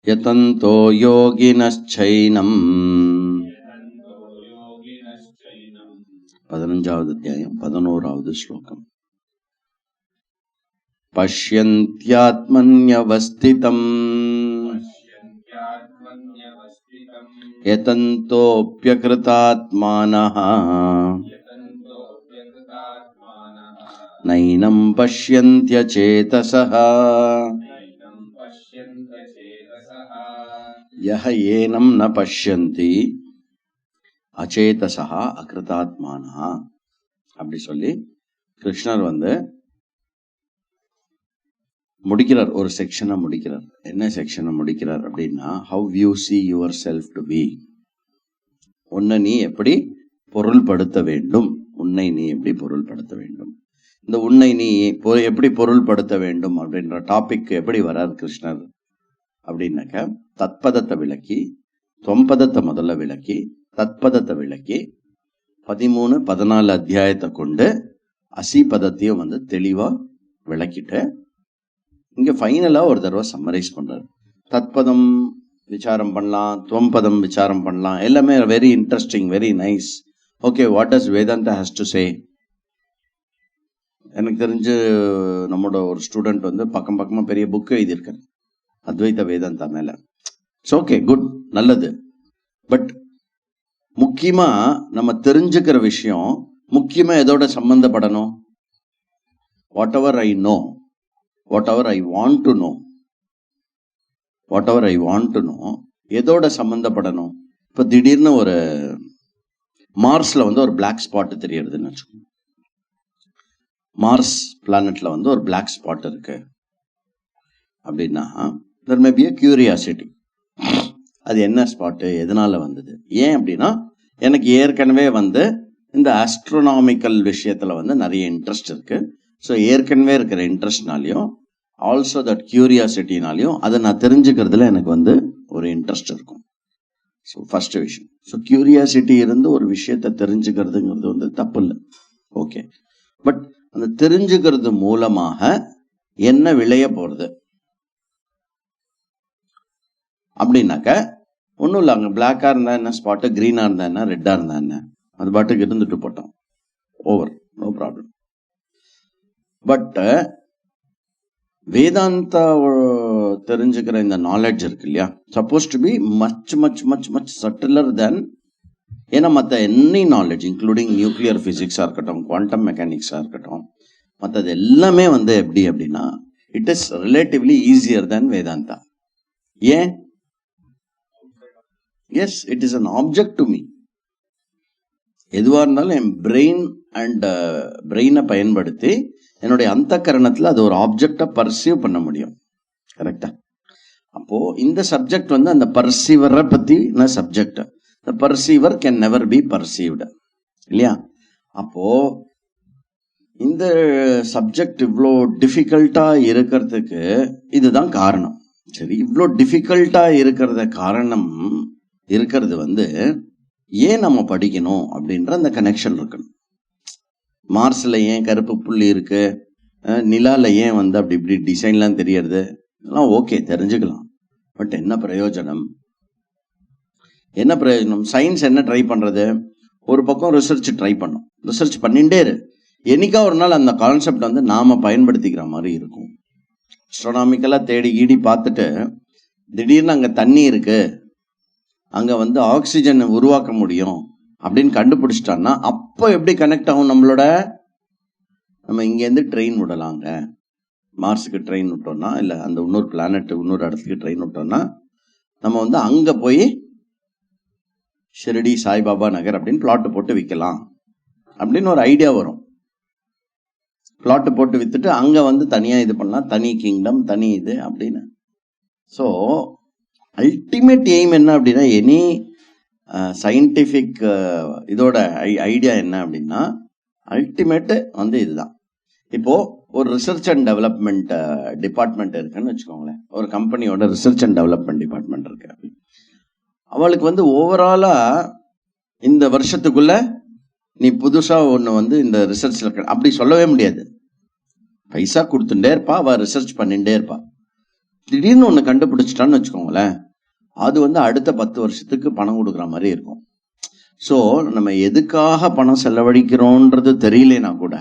யதந்தோ யோகினச்சைனம். 15வது அத்தியாயம் 11வது ஸ்லோகம். பஷ்யந்த்யாத்மன்யவஸ்திதம் யதந்தோப்யக்ருதாத்மானஹ நைனம் பஷ்யந்த்யசேதசஹ யஹ ஏனம் ந பஷ்யந்தி அச்சேதசஹ அக்ருதாத்மானஹ. அப்படி சொல்லி கிருஷ்ணர் முடிக்கிறார், ஒரு செக்ஷனை முடிக்கிறார். என்ன செக்ஷனை முடிக்கிறார் அப்படின்னா, how you see yourself to be. உன்னை நீ எப்படி பொருள்படுத்த வேண்டும், உன்னை நீ எப்படி பொருள்படுத்த வேண்டும். இந்த உன்னை நீ எப்படி பொருள்படுத்த வேண்டும் அப்படின்ற டாபிக் எப்படி வரார் கிருஷ்ணர் அப்படின்னாக்க, தத்பதத்தை விளக்கி, தொம்பதத்தை முதல்ல விளக்கி, தத்பதத்தை விளக்கி 13-14 அத்தியாயத்தை கொண்டு அசிபதத்தையும் தெளிவா விளக்கிட்டு இங்க ஃபைனலா ஒரு தடவை சம்மரைஸ் பண்றாரு. தத்பதம் விசாரம் பண்ணலாம், தொம்பதம் விசாரம் பண்ணலாம், எல்லாமே very interesting, very nice. Okay, what does Vedanta has to say. எனக்கு தெரிஞ்சு நம்மளோட ஒரு ஸ்டூடெண்ட் பக்கம் பக்கமா பெரிய புக் எழுதியிருக்காரு அத்வைத வேதாந்தா மேல. இட்ஸ் ஓகே, குட், நல்லது. பட் முக்கியமா நம்ம தெரிஞ்சுக்கிற விஷயம் முக்கியமா எதோட சம்பந்தப்படணும்? Whatever I know, what I want to know, எதோட சம்பந்தப்படணும்? இப்ப திடீர்னு ஒரு மார்ஸ்ல ஒரு பிளாக் ஸ்பாட் தெரியறதுன்னு வச்சுக்கோங்க. மார்ஸ் பிளானட்ல ஒரு பிளாக் ஸ்பாட் இருக்கு அப்படின்னா, there may be a curiosity. அது என்ன ஸ்பாட்டு, எதனால வந்தது, ஏன் அப்படின்னா, எனக்கு ஏற்கனவே இந்த ஆஸ்ட்ரோனாமிக்கல் விஷயத்துல நிறைய இன்ட்ரெஸ்ட் இருக்கு. ஸோ ஏற்கனவே இருக்கிற இன்ட்ரெஸ்ட்னாலையும் ஆல்சோ தட் கியூரியாசிட்டினாலையும் அதை நான் தெரிஞ்சுக்கிறதுல எனக்கு ஒரு இன்ட்ரெஸ்ட் இருக்கும். ஸோ ஃபர்ஸ்ட் விஷயம். ஸோ கியூரியாசிட்டி இருந்து ஒரு விஷயத்தை தெரிஞ்சுக்கிறதுங்கிறது தப்பு இல்லை, ஓகே. பட் அந்த தெரிஞ்சுக்கிறது மூலமாக என்ன விளைய போறது அப்படின்னாக்க, ஒன்றும் இல்லை, அங்கே பிளாக்கா இருந்தா என்ன, ஸ்பாட்டு கிரீனா இருந்தா என்ன, ரெட்டா இருந்தா என்ன, அது பாட்டுக்கு இருந்துட்டு போட்டோம், over, no problem. But Vedanta தெரிஞ்சுக்கிற இந்த நாலேஜ் இருக்கு இல்லையா, suppose to be much much much much subtler than, ஏன்னா மற்ற எனி நாலேஜ் இன்க்ளூடிங் நியூக்ளியர் பிசிக்ஸா இருக்கட்டும், குவாண்டம் மெக்கானிக்ஸா இருக்கட்டும், மற்றது எல்லாமே எப்படி அப்படின்னா, it is relatively easier than Vedanta. ஏன்? Yes, it is an object to me. எதுவா இருந்தாலும் என் பிரெயினை பயன்படுத்தி என்னுடைய அந்த கரணத்துல அது ஒரு ஆப்ஜெக்டை பர்சீவ் பண்ண முடியும், கரெக்டா? அப்போ இந்த சப்ஜெக்ட் அந்த பர்சீவரை பத்தி subject. The perceiver can never be perceived, இல்லையா? அப்போ இந்த சப்ஜெக்ட் இவ்வளோ டிஃபிகல்ட்டா இருக்கிறதுக்கு இதுதான் காரணம். சரி, இவ்வளோ டிஃபிகல்ட்டா இருக்கிறது ஏன் நம்ம படிக்கணும் அப்படின்ற அந்த கனெக்ஷன் இருக்கணும். மார்ஸ்ல ஏன் கருப்பு புள்ளி இருக்கு, நிலால ஏன் அப்படி இப்படி டிசைன்லாம் தெரியறது, இதெல்லாம் ஓகே, தெரிஞ்சுக்கலாம். பட் என்ன பிரயோஜனம்? சயின்ஸ் என்ன ட்ரை பண்றது? ஒரு பக்கம் ரிசர்ச் ட்ரை பண்ணும், ரிசர்ச் பண்ணிட்டே இரு. என்னைக்கா ஒரு நாள் அந்த கான்செப்ட் நாம பயன்படுத்திக்கிற மாதிரி இருக்கும். அஸ்ட்ரோனாமிக்கலா தேடி கீடி பார்த்துட்டு திடீர்னு அங்க தண்ணி இருக்கு, அங்க ஆக்சிஜன் உருவாக்க முடியும் அப்படின்னு கண்டுபிடிச்சிட்டான்னா, அப்போ எப்படி கனெக்ட் ஆகும் நம்மளோட? நம்ம இங்கேருந்து ட்ரெயின் விடலாங்க, மார்ஸுக்கு ட்ரெயின் விட்டோம்னா, இல்லை அந்த இன்னொரு பிளானட் இன்னொரு இடத்துக்கு ட்ரெயின் விட்டோம்னா, நம்ம அங்க போய் ஷிரடி சாய்பாபா நகர் அப்படின்னு பிளாட் போட்டு விற்கலாம் அப்படின்னு ஒரு ஐடியா வரும். பிளாட் போட்டு வித்துட்டு அங்க தனியா இது பண்ணலாம், தனி கிங்டம், தனி இது அப்படின்னு. ஸோ அல்டிமேட் எய்ம் என்ன அப்படின்னா, எனி சயின்டிஃபிக் இதோட ஐடியா என்ன அப்படின்னா, அல்டிமேட் இதுதான். இப்போ ஒரு ரிசர்ச் அண்ட் டெவலப்மெண்ட் டிபார்ட்மெண்ட் இருக்குன்னு வச்சுக்கோங்களேன். ஒரு கம்பெனியோட ரிசர்ச் அண்ட் டெவலப்மெண்ட் டிபார்ட்மெண்ட் இருக்கு. அவளுக்கு ஓவராலா இந்த வருஷத்துக்குள்ள நீ புதுசா ஒன்று இந்த ரிசர்ச்ல அப்படி சொல்லவே முடியாது. பைசா கொடுத்துட்டே இருப்பா, அவ ரிசர்ச் பண்ணிட்டே இருப்பா. திடீர்னு ஒண்ணு கண்டுபிடிச்சிட்டான்னு வச்சுக்கோங்களேன், அது வந்து அடுத்த 10 வருஷத்துக்கு பணம் கொடுக்குற மாதிரி இருக்கும். ஸோ நம்ம எதுக்காக பணம் செலவழிக்கிறோன்றது தெரியலனா கூட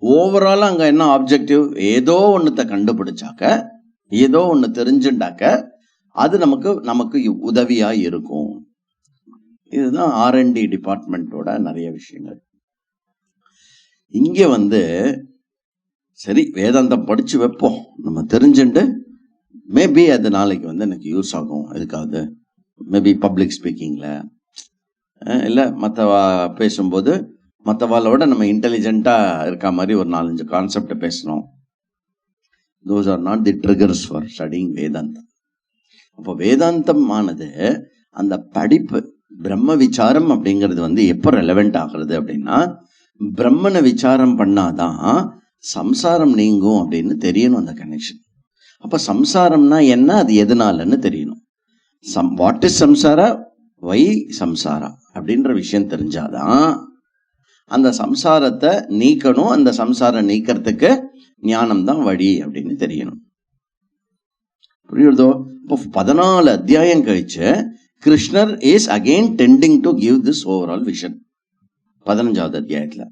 ஓவரால் அங்க என்ன ஆப்ஜெக்டிவ், ஏதோ ஒன்னத்தை கண்டுபிடிச்சாக்க, ஏதோ ஒண்ணு தெரிஞ்சுட்டாக்க அது நமக்கு உதவியா இருக்கும். இதுதான் R&D டிபார்ட்மெண்டோட நிறைய விஷயங்கள். இங்க வந்து சரி வேதாந்தம் படிச்சு வைப்போம், நம்ம தெரிஞ்சுட்டு மேபி அது நாளைக்கு வந்து எனக்கு யூஸ் ஆகும். எதுக்காவது மேபி பப்ளிக் ஸ்பீக்கிங்ல இல்லை மற்றவா பேசும்போது மற்றவாளோட நம்ம இன்டெலிஜென்ட்டா இருக்க மாதிரி ஒரு 4-5 கான்செப்ட் பேசணும். Those are not the triggers for studying வேதாந்தம். அப்போ வேதாந்தம் ஆனது அந்த படிப்பு பிரம்ம விசாரம் அப்படிங்கிறது வந்து எப்போ ரெலவெண்ட் ஆகுறது அப்படின்னா, பிரம்மனை விசாரம் பண்ணாதான் சம்சாரம் நீங்கும் அப்படின்னு தெரியணும் அந்த கனெக்ஷன். அப்ப சம்சாரம்னா என்ன, அது எதனாலன்னு தெரியணும். வாட் இஸ் சம்சாரா, வை சம்சாரா அப்படின்ற விஷயம் தெரிஞ்சாதான் அந்த சம்சாரத்தை நீக்கணும். அந்த சம்சாரம் நீக்கிறதுக்கு ஞானம் தான் வழி அப்படின்னு தெரியணும். புரியுறதோ? இப்போ 14 அத்தியாயம் கழிச்சு கிருஷ்ணர் is again tending to give this overall vision. 15வது அத்தியாயத்துல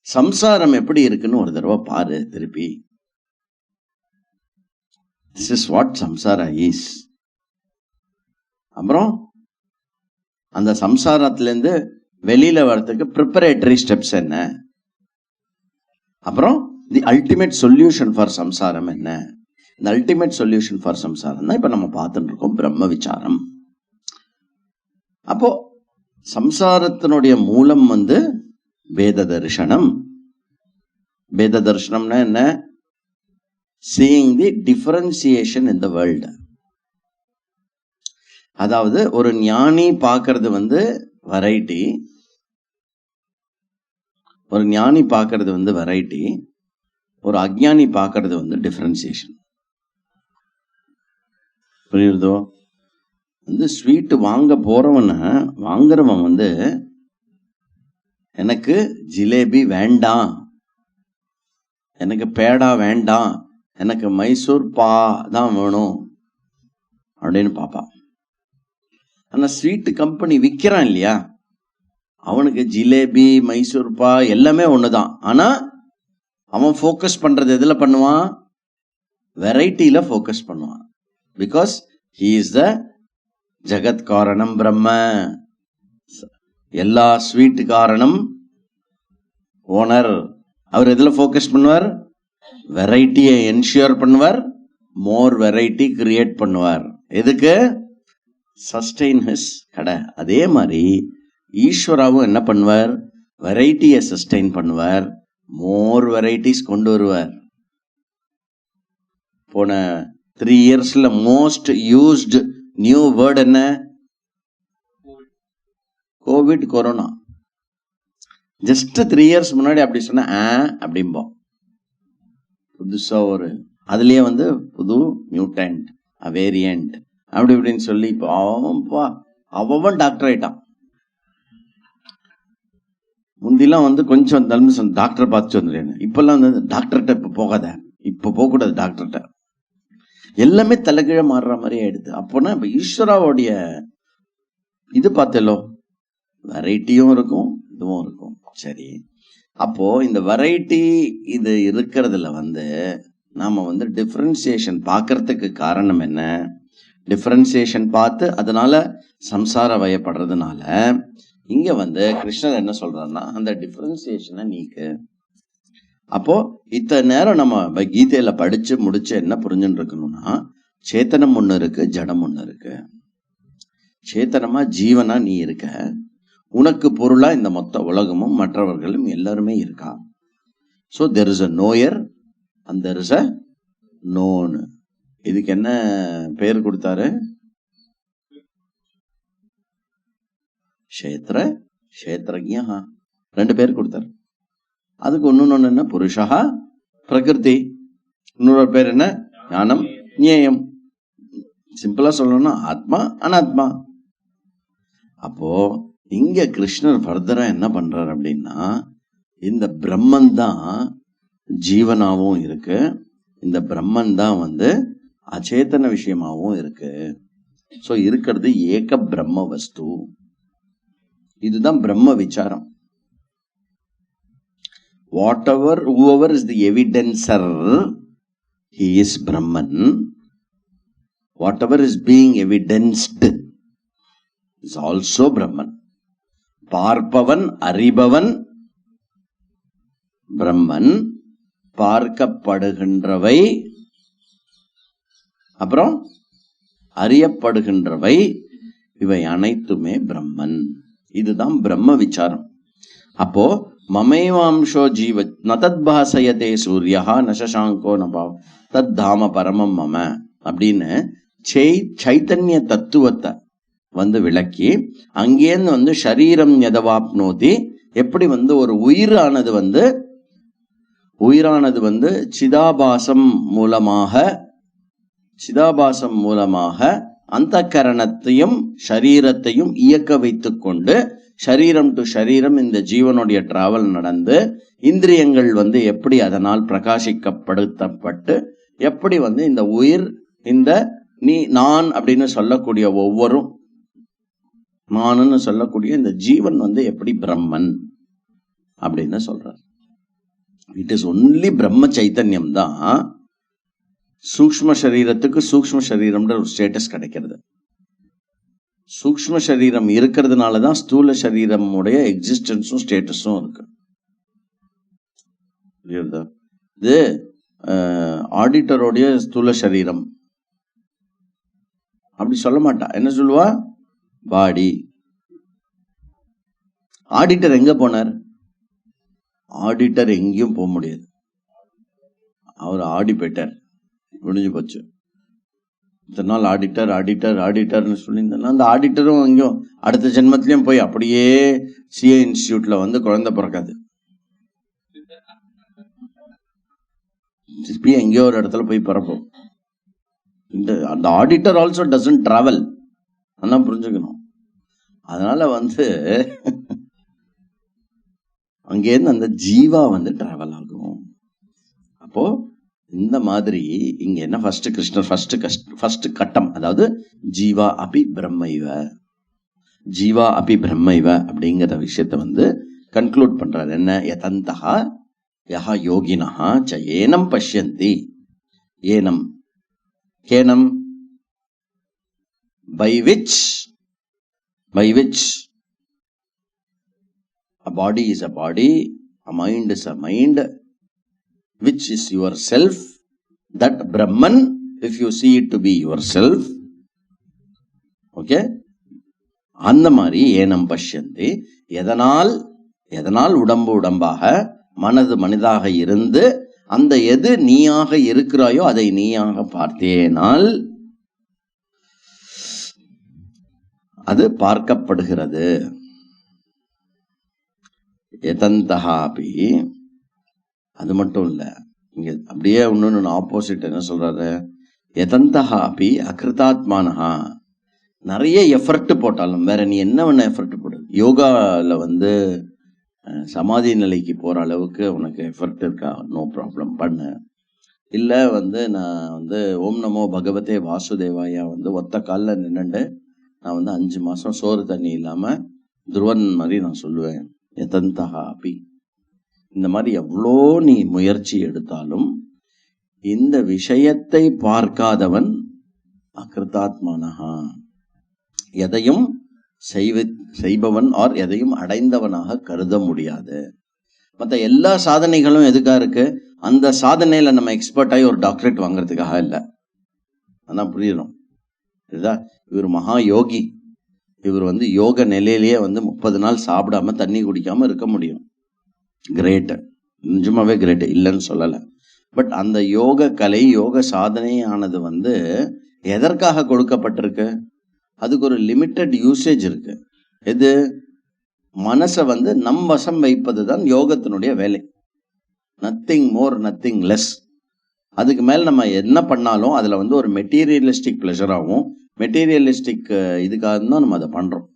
சம்சாரம் எப்படி இருக்குன்னு ஒரு தடவை பாரு திருப்பி. This is what samsara is. அப்புறம் அந்த சம்சாரத்திலேருந்து வெளியில வர்றதுக்கு ப்ரிப்பரேட்டரி ஸ்டெப்ஸ் என்ன, அப்புறம் தி அல்டிமேட் சொல்யூஷன் ஃபார் சம்சாரம் என்ன. இந்த அல்டிமேட் சொல்யூஷன் ஃபார் சம்சாரம் தான் இப்ப நம்ம பார்த்துட்டு இருக்கோம், பிரம்ம விசாரம். அப்போ சம்சாரத்தினுடைய மூலம் வந்து வேத தரிசனம். வேத தரிசனம்னா என்ன? Seeing the differentiation in the world. அதாவது ஒரு ஞானி பார்க்கறது வந்து வெரைட்டி, ஒரு ஞானி பார்க்கறது வந்து வெரைட்டி, ஒரு அஜ்ஞானி பார்க்கறது வந்து டிஃபரன்சியேஷன். புரியுறதோ? வந்து ஸ்வீட் வாங்க போறவன வாங்குறவன் வந்து எனக்கு ஜிலேபி வேண்டாம், எனக்கு பேடா வேண்டாம், எனக்கு மைசூர் பா தான் வேணும் அப்படின்னு பாப்பா. ஆனா ஸ்வீட் கம்பெனி விற்கிறான் இல்லையா, அவனுக்கு ஜிலேபி மைசூர் பா எல்லாமே ஒண்ணுதான். ஆனா அவன் ஃபோக்கஸ் பண்றது எதுல பண்ணுவான்? வெரைட்டியில ஃபோக்கஸ் பண்ணுவான். பிகாஸ் ஹி இஸ் த ஜகத் காரணம் பிரம்ம. எல்லா ஸ்வீட் காரணம் ஓனர். அவர் எதுல ஃபோக்கஸ் பண்ணுவார்? வெரைட்டியை என்ஷூர் பண்ணுவார், மோர் வெரைட்டி கிரியேட் பண்ணுவார். எதுக்கு? சஸ்டெயின் ஹிஸ் கடை. அதே மாதிரி ஈஸ்வராவும் என்ன பண்ணுவார்? வெரைட்டியை சஸ்டெயின் பண்ணுவார், மோர் வெரைட்டிஸ் கொண்டு வருவார். போன 3 இயர்ஸ்ல மோஸ்ட் யூஸ்ட் நியூ வேர்ட் என்ன? Covid, corona. ஜஸ்ட் 3 இயர்ஸ் முன்னாடி அப்படி சொன்ன அப்படிம்போம். புதுசா ஒரு அதுலயே வந்து புது மியூட்டன்ட், வேரியன்ட் அப்படி இப்படின்னு சொல்லி இப்போ அவன் டாக்டர் ஆயிட்டான். முந்திலாம் வந்து கொஞ்சம் டாக்டர் பார்த்துட்டு வந்துடுறேன். இப்பெல்லாம் வந்து டாக்டர்கிட்ட இப்ப போகாத, இப்ப போகக்கூடாது டாக்டர்கிட்ட, எல்லாமே தலைகீழ மாறுற மாதிரி ஆயிடுது. அப்போனா இப்ப ஈஸ்வராவுடைய இது பார்த்தலோ, வெரைட்டியும் இருக்கும் இதுவும் இருக்கும். சரி, அப்போ இந்த வெரைட்டி இது இருக்கிறதுல வந்து நாம வந்து டிஃபரன்சியேஷன் பார்க்கறதுக்கு காரணம் என்ன? டிஃபரன்சியேஷன் பார்த்து அதனால சம்சார வயப்படுறதுனால இங்க வந்து கிருஷ்ணர் என்ன சொல்றாருன்னா, அந்த டிஃபரன்சியேஷனை நீக்கு. அப்போ இத்தனை நேரம் நம்ம கீதையில படிச்சு முடிச்சு என்ன புரிஞ்சுட்டு இருக்கணும்னா, சேத்தனம் ஒண்ணு இருக்கு, ஜடம் ஒண்ணு இருக்கு. சேத்தனமா ஜீவனா நீ இருக்க, உனக்கு பொருளா இந்த மொத்த உலகமும் மற்றவர்களும் எல்லாருமே இருக்கா. So there is a knower and there is a known. இதுக்கு என்ன பேர் கொடுத்தாரு? க்ஷேத்ர க்ஷேத்ரஜ்ஞா, 2 பேர் கொடுத்தாரு. அதுக்கு ஒன்னு என்ன? புருஷா பிரகிருதி. இன்னொரு பேர் என்ன? ஞானம் ஞேயம். சிம்பிளா சொல்லணும்னா ஆத்மா அனாத்மா. அப்போ இங்க கிருஷ்ணர் ஃபர்தரா என்ன பண்றாரு அப்படின்னா, இந்த பிரம்மன் தான் ஜீவனாவும் இருக்கு, இந்த பிரம்மன் தான் வந்து அச்சேதன விஷயமாவும் இருக்கு. சோ இருக்கிறது ஏக பிரம்ம வஸ்து. இதுதான் பிரம்ம விசாரம். whoever is the evidencer, he is Brahman. Whatever is being evidenced is also Brahman. பார்ப்பவன் அறிபவன் பிரம்மன், பார்க்கப்படுகின்றவை அப்புறம் அறியப்படுகின்றவை இவை அனைத்துமே பிரம்மன். இதுதான் பிரம்ம விசாரம். அப்போ மமேவாம்சோ ஜீவ நதத் பாசயதே சூர்யா நசசாங்கோ நபாவ் தத் தாம பரமம் மம அப்படின்னு சைத்தன்ய தத்துவத்தை விளக்கி அங்கேருந்து ஷரீரம் எதவாப்னோதி, எப்படி ஒரு உயிரானது சிதாபாசம் மூலமாக அந்த கரணத்தையும் ஷரீரத்தையும் இயக்க வைத்து கொண்டு ஷரீரம் டு ஷரீரம் இந்த ஜீவனுடைய டிராவல் நடந்து இந்திரியங்கள் எப்படி அதனால் பிரகாசிக்கப்படுத்தப்பட்டு எப்படி இந்த உயிர் இந்த நான் அப்படின்னு சொல்லக்கூடிய ஒவ்வொரு நானுன்னு சொல்லக்கூடிய இந்த ஜீவன் எப்படி பிரம்மன் அப்படின்னு சொல்றார். இட் இஸ் ஒன்லி பிரம்ம சைத்தன்யம் தான் சூக்ஷ்ம சரீரத்துக்கு சூக்ஷ்ம சரீரம்ன்ற ஒரு ஸ்டேட்டஸ் கிடைக்கிறது. சூக்ஷ்ம சரீரம் இருக்கிறதுனாலதான் ஸ்தூல சரீரம் உடைய எக்ஸிஸ்டன்ஸும் ஸ்டேட்டஸும் இருக்கு. இது ஆடிட்டருடைய ஸ்தூல சரீரம் அப்படி சொல்ல மாட்டா. என்ன சொல்லுவா? பாடி. ஆடிட்டர் எங்க போனார்? ஆடிட்டர் எங்கேயும் போக முடியாது. அவர் ஆடி போயிட்டார், முடிஞ்சு போச்சு. இத்தனை நாள் ஆடிட்டர் ஆடிட்டர் ஆடிட்டர்னு சொல்லியிருந்தேன்னா அந்த ஆடிட்டரும் எங்கேயும் அடுத்த ஜென்மத்திலையும் போய் அப்படியே சிஏ இன்ஸ்டிடியூட்ல குழந்தை பிறக்காது. திருப்பி எங்கேயோ ஒரு இடத்துல போய் பிறப்போம். அந்த ஆடிட்டர் ஆல்சோ டசன்ட் டிராவல். அதான் புரிஞ்சுக்கணும். அதனால அங்கேருந்து அந்த ஜீவா டிராவல் ஆகும். அப்போ இந்த மாதிரி இங்க என்ன ஃபர்ஸ்ட் கிருஷ்ணர் ஃபர்ஸ்ட் கட்டம், அதாவது ஜீவா அபி பிரம்மைவ, ஜீவா அபி பிரம்மைவ அப்படிங்கிற விஷயத்த கன்க்ளூட் பண்றாரு. என்ன? யதந்தஹா யஹ யோகினஹா ச ஏனம் பஷ்யந்தி. ஏனம் கேனம் by which a body is a body, a mind is a mind, which is yourself, that Brahman, if you see it to be yourself, okay, அந்த மாதிரி ஏனம் பஷ்யந்தி. எதனால் உடம்பு உடம்பாக மனது மனிதாக இருந்து அந்த எது நீயாக இருக்கிறாயோ அதை நீயாக பார்த்தேனால் அது பார்க்கப்படுகிறது. எதந்தஹாபி. அது மட்டும் இல்ல, இங்க அப்படியே இன்னொன்னு ஆப்போசிட் என்ன சொல்றாரு? எதந்தஹாபி அகிருதாத்மானஹா. நிறைய எஃபர்ட் போட்டாலும், வேற நீ என்ன வேணா எஃபர்ட் போடு. யோகால சமாதி நிலைக்கு போற அளவுக்கு உனக்கு எஃபர்ட் இருக்கா? நோ ப்ராப்ளம், பண்ணு. இல்ல நான் ஓம் நமோ பகவதே வாசுதேவாயா ஒத்த கால்ல நின்னுண்டு நான் 5 மாசம் சோறு தண்ணி இல்லாம துருவன் மாதிரி நான் சொல்லுவேன். எதந்தஹாபி. இந்த மாதிரி எவ்வளோ நீ முயற்சி எடுத்தாலும் இந்த விஷயத்தை பார்க்காதவன் அகிருதாத்மானஹா, எதையும் செய்பவன் ஆர் எதையும் அடைந்தவனாக கருத முடியாது. மற்ற எல்லா சாதனைகளும் எதுக்கா இருக்கு? அந்த சாதனையில நம்ம எக்ஸ்பர்ட் ஆகி ஒரு டாக்டரேட் வாங்குறதுக்காக இல்லை. அதான் புரியணும். இதுதான் இவர் மகா யோகி. இவர் யோக நிலையிலேயே 30 நாள் சாப்பிடாம தண்ணி குடிக்காம இருக்க முடியும். கிரேட், நிஜமாவே கிரேட், இல்லைன்னு சொல்லலை. பட் அந்த யோக கலை, யோக சாதனையானது எதற்காக கொடுக்கப்பட்டிருக்கு? அதுக்கு ஒரு லிமிட்டட் யூசேஜ் இருக்கு. எது? மனசை நம் வசம் வைப்பது தான் யோகத்தினுடைய வேலை. Nothing more, nothing less. அதுக்கு மேல நம்ம என்ன பண்ணாலும் அதுல ஒரு மெட்டீரியலிஸ்டிக் பிளஷராகவும் மெட்டீரியலிஸ்டிக் இதுக்காக தான் நம்ம அதை பண்றோம்.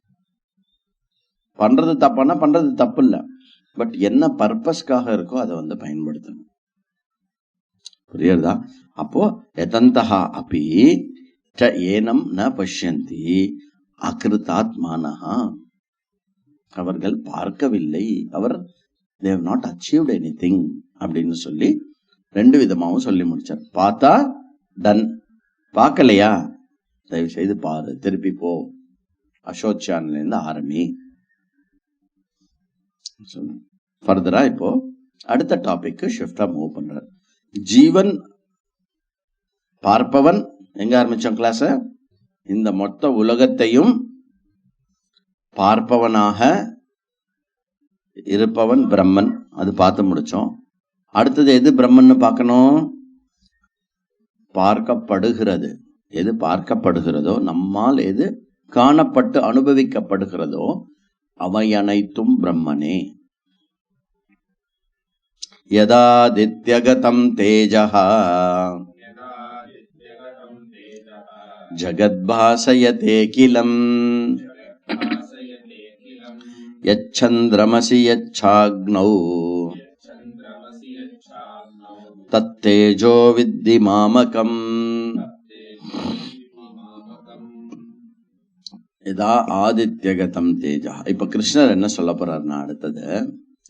பண்றது தப்பானா பண்றது தப்பு இல்லை, பட் என்ன பர்பஸ்க்காக இருக்கோ அதை பயன்படுத்தணும். புரியுறதா? அப்போ யதந்தஹா அபி ச ஏனம் ந பஷ்யந்தி அகிருதாத்மானஹா, அவர்கள் பார்க்கவில்லை, அவர் they have not achieved anything அப்படின்னு சொல்லி ரெண்டு விதமாவும் சொல்லி முடிச்சார். பார்த்தா டன், பார்க்கலையா தயவு செய்து பாரு, திருப்பி போ, அசோச்சான்ல இருந்து ஆரம்பி. ஃபர்தரா இப்போ அடுத்த டாபிக் ஷிஃப்டா மூவ் பண்றார். ஜீவன் பார்ப்பவன், எங்க ஆரம்பிச்சோம் கிளாஸ்? இந்த மொத்த உலகத்தையும் பார்ப்பவனாக இருப்பவன் பிரம்மன், அது பார்த்து முடிச்சோம். அடுத்தது எது பிரம்மன்னு பார்க்கணும்? பார்க்கப்படுகிறது. எது பார்க்கப்படுகிறதோ, நம்மால் எது காணப்பட்டு அனுபவிக்கப்படுகிறதோ அவை அனைத்தும் பிரம்மனே. யதாதித்யகதம் தேஜஹ ஜகத்பாசயதே கிலம் யச்சந்திரமசி யச்சாக்னௌ தத்தேஜோ வித்தி மாமகம். இதா ஆதித்யகதம் தேஜா. இப்ப கிருஷ்ணர் என்ன சொல்ல போறாருன்னா, அடுத்தது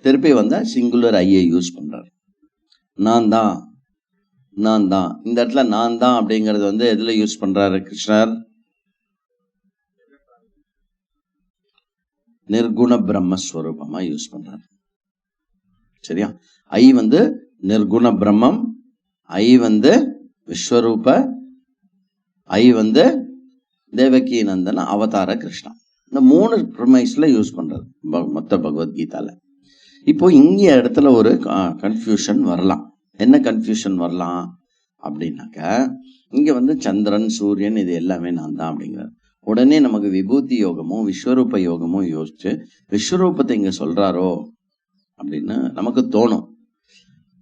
திருப்பி வந்த சிங்குலர் ஐயை யூஸ் பண்றார். நான் தான், நான் தான். இந்த இடத்துல நான் தான் அப்படிங்கறது வந்து எதுல யூஸ் பண்றாரு கிருஷ்ணர்? நிர்குண பிரம்மஸ்வரூபமா யூஸ் பண்றாரு. சரியா? ஐ வந்து நிர்குண பிரம்மம், ஐ வந்து விஸ்வரூப, ஐ வந்து தேவகி நந்தன அவதார கிருஷ்ணா. இந்த மூணு ப்ரமைஸ்ல யூஸ் பண்றது மொத்த பகவத்கீதால. இப்போ இங்க இடத்துல ஒரு கன்ஃபியூஷன் வரலாம். என்ன கன்ஃபியூஷன் வரலாம் அப்படின்னாக்க, இங்க வந்து சந்திரன் சூரியன் இது எல்லாமே நான் தான் அப்படிங்கிறார். உடனே நமக்கு விபூதி யோகமும் விஸ்வரூப யோகமும் யோசிச்சு விஸ்வரூபத்தை இங்க சொல்றாரோ அப்படின்னு நமக்கு தோணும்.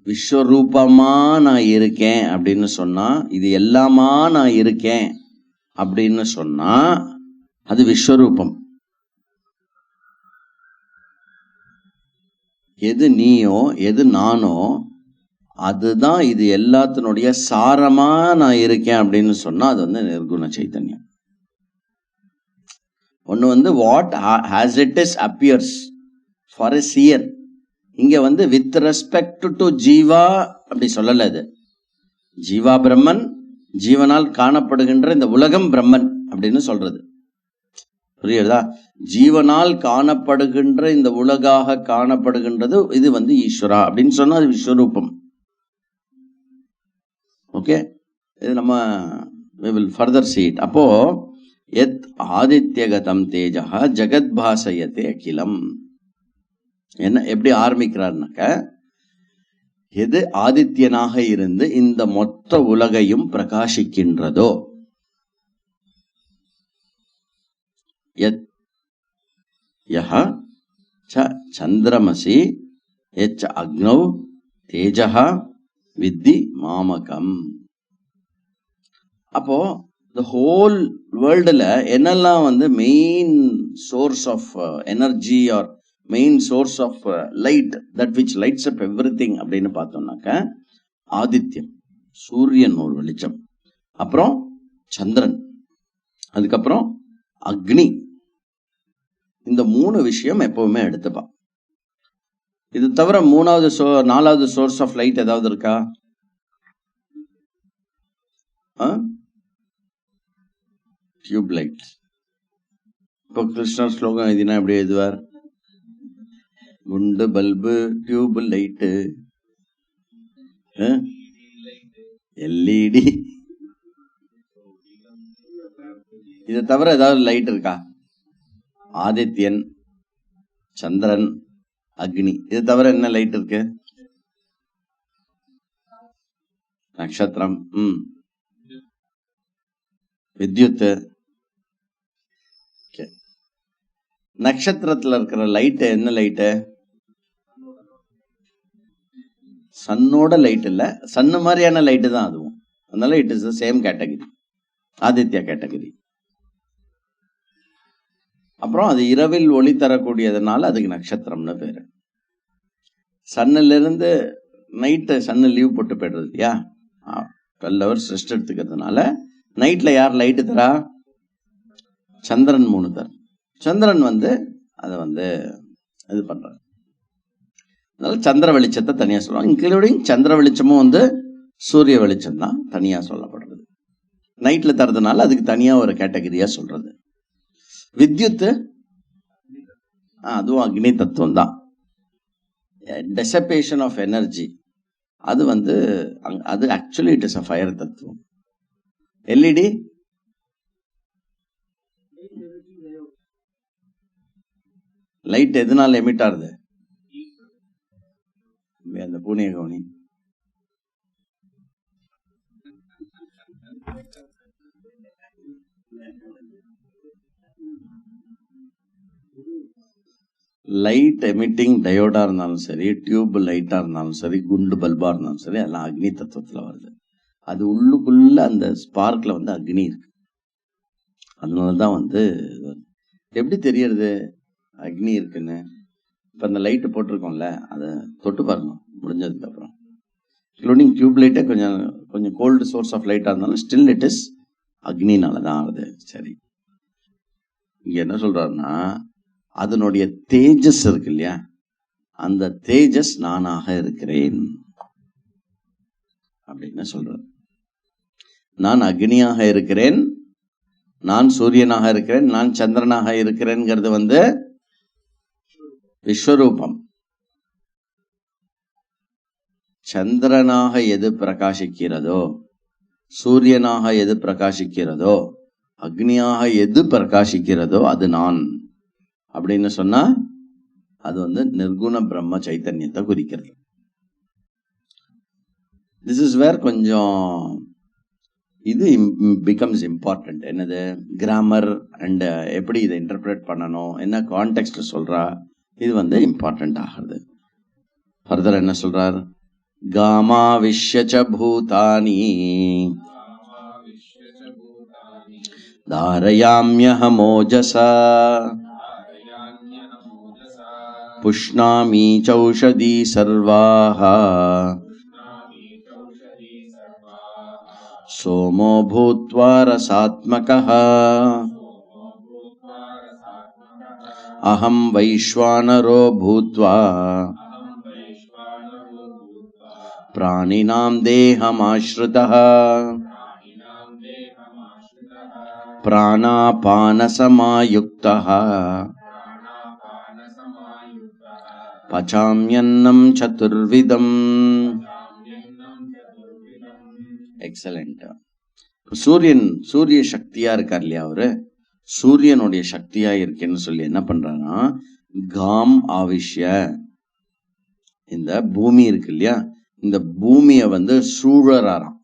விஸ்வரூபமா நான் இருக்கேன் அப்படின்னு சொன்னா, இது எல்லாமா நான் இருக்கேன் அப்படின்னு சொன்னா அது விஸ்வரூபம். எது நீயோ எது நானோ அதுதான் இது எல்லாத்தினுடைய சாரமா நான் இருக்கேன் அப்படின்னு சொன்னா அது வந்து நிர்குண சைத்தன்யம். ஒன்னு வந்து what has it is appears for a shear. இங்க வந்து வித் ரெஸ்பெக்ட் டு ஜீவா அப்படி சொல்லல. இது ஜீவா பிரம்மன், ஜீவனால் காணப்படுகின்ற இந்த உலகம் பிரம்மன் அப்படின்னு சொல்றது. புரியுதா? ஜீவனால் காணப்படுகின்ற இந்த உலகாக காணப்படுகின்றது இது வந்து ஈஸ்வரா அப்படின்னு சொன்னா அது விஸ்வரூபம். ஓகே, இது நம்ம we will further see it. அப்போ எத் ஆதித்யகதம் தேஜா ஜெகத் பாசயதே அகிலம். என்ன எப்படி ஆரம்பிக்கிறார்னாக்க, எது ஆதித்யனாக இருந்து இந்த மொத்த உலகையும் பிரகாசிக்கின்றதோ, யத் யஹ ச சந்திரமசி யச்ச அக்னௌ தேஜஹ வித்தி மாமகம். அப்போ the whole வேர்ல்டுல என்னெல்லாம் வந்து main source of energy are main source of light that which lights up everything அப்படின்னு பார்த்தோம்னாக்க, ஆதித்யம் சூரியன் ஒரு வெளிச்சம், அப்புறம் சந்திரன், அதுக்கப்புறம் அக்னி. இந்த மூணு விஷயம் எப்பவுமே எடுத்துப்பா. இது தவிர நாலாவது சோர்ஸ் ஆஃப் லைட் ஏதாவது இருக்கா? Tube light. இப்போ கிருஷ்ணர் ஸ்லோகம் எழுதினா எப்படி எழுதுவார்? குண்டு பல்பு டியூப் லைட்டு எல்இடி. இதை தவிர ஏதாவது லைட் இருக்கா? ஆதித்யன், சந்திரன், அக்னி, இது தவிர என்ன லைட் இருக்கு? நட்சத்திரம், வித்யுத். நட்சத்திரத்துல இருக்கிற லைட் என்ன லைட்டு? சன்னோட லைட் இல்ல, சன்னு மாதிரியான லைட்டு தான் அதுவும். அதனால it is the same category, Aditya category. அப்புறம் அது இரவில் ஒளி தரக்கூடியதுனால அதுக்கு நட்சத்திரம்னு பேரு. சன்னுல இருந்து நைட்டு சன்னு லீவ் போட்டு போயிடுறது இல்லையா, 12 hours ரெஸ்ட் எடுத்துக்கிறதுனால நைட்ல யார் லைட்டு தரா? சந்திரன் 3 தரும். சந்திரன் அதை இது பண்றாரு. அதனால சந்திர வெளிச்சத்தை தனியா சொல்லுவாங்க. இன்க்ளூடிங் சந்திர வெளிச்சமும் சூரிய வெளிச்சம் தான் தனியா சொல்லப்படுறது. நைட்ல தரதுனால அதுக்கு தனியா ஒரு கேட்டகரியா சொல்றது. வித்யுத் அதுவும் அக்னி தத்துவம் தான். டெசபேஷன் ஆஃப் எனர்ஜி அது actually it is a fire தத்துவம். எல்இடி லைட் எதனால எமிட் ஆகுது? அந்த பூனைய கவனி. லைட் எமிட்டிங் டயோடா இருந்தாலும் சரி, டியூப் லைட்டா இருந்தாலும் சரி, குண்டு பல்பா இருந்தாலும் சரி, அதெல்லாம் அக்னி தத்துவத்துல வருது. அது உள்ளுக்குள்ள அந்த ஸ்பார்க்ல அக்னி இருக்கு. அதனாலதான் எப்படி தெரியறது அக்னி இருக்குன்னு? இப்ப அந்த லைட்டு போட்டிருக்கோம்ல, அதை தொட்டு பாருங்க முடிஞ்சதுக்கு அப்புறம். இன்க்ளூடிங் டியூப் லைட்டே கொஞ்சம் கோல்டு சோர்ஸ் ஆஃப் லைட்டா இருந்தாலும் ஸ்டில் இட் இஸ் அக்னினாலதான் ஆகுது. சரி, இங்க என்ன சொல்றாருன்னா, அதனுடைய தேஜஸ் இருக்கு இல்லையா, அந்த தேஜஸ் நானாக இருக்கிறேன் அப்படின்னு சொல்றாரு. நான் அக்னியாக இருக்கிறேன், நான் சூரியனாக இருக்கிறேன், நான் சந்திரனாக இருக்கிறேன்ங்கிறது விஸ்வரூபம். சந்திரனாக எது பிரகாசிக்கிறதோ, சூரியனாக எது பிரகாசிக்கிறதோ, அக்னியாக எது பிரகாசிக்கிறதோ அது நான் அப்படின்னு சொன்னா அது நிர்குண பிரம்ம சைத்தன்யத்தை குறிக்கிறது. திஸ் இஸ் வேர் கொஞ்சம் இது பிகம்ஸ் இம்பார்ட்டன்ட். என்னது கிராமர் அண்ட் எப்படி இதை இன்டர்பிரேட் பண்ணணும், என்ன கான்டெக்ஸ்ட் சொல்றா, இது இம்பார்ட்டன்ட் ஆகுது. ஃபர்தர் என்ன சொல்றார்? காமா விஷ்யச பூதானி தாரயாம்யஹமோஜசா புஷ்ணாமி சௌஷதி சர்வாஹ சோமோ பூத்வா ரசாத்மகः அஹம் வைஸ்வானரோ பூத்வா பிராணினாம் தேஹமாஸ்ருதः பிராணாபானசமாயுக்தः பச்சாம்யன்னம் சதுர்விதம். எக்ஸலண்ட். சூரிய சக்தியா இருக்கார் இல்லையா, அவரு சூரியனுடைய சக்தியா இருக்கேன்னு சொல்லி என்ன பண்றாருன்னா, காம் ஆவிஷ்ய, இந்த பூமி இருக்கு இல்லையா, இந்த பூமிய சூழறாராம்.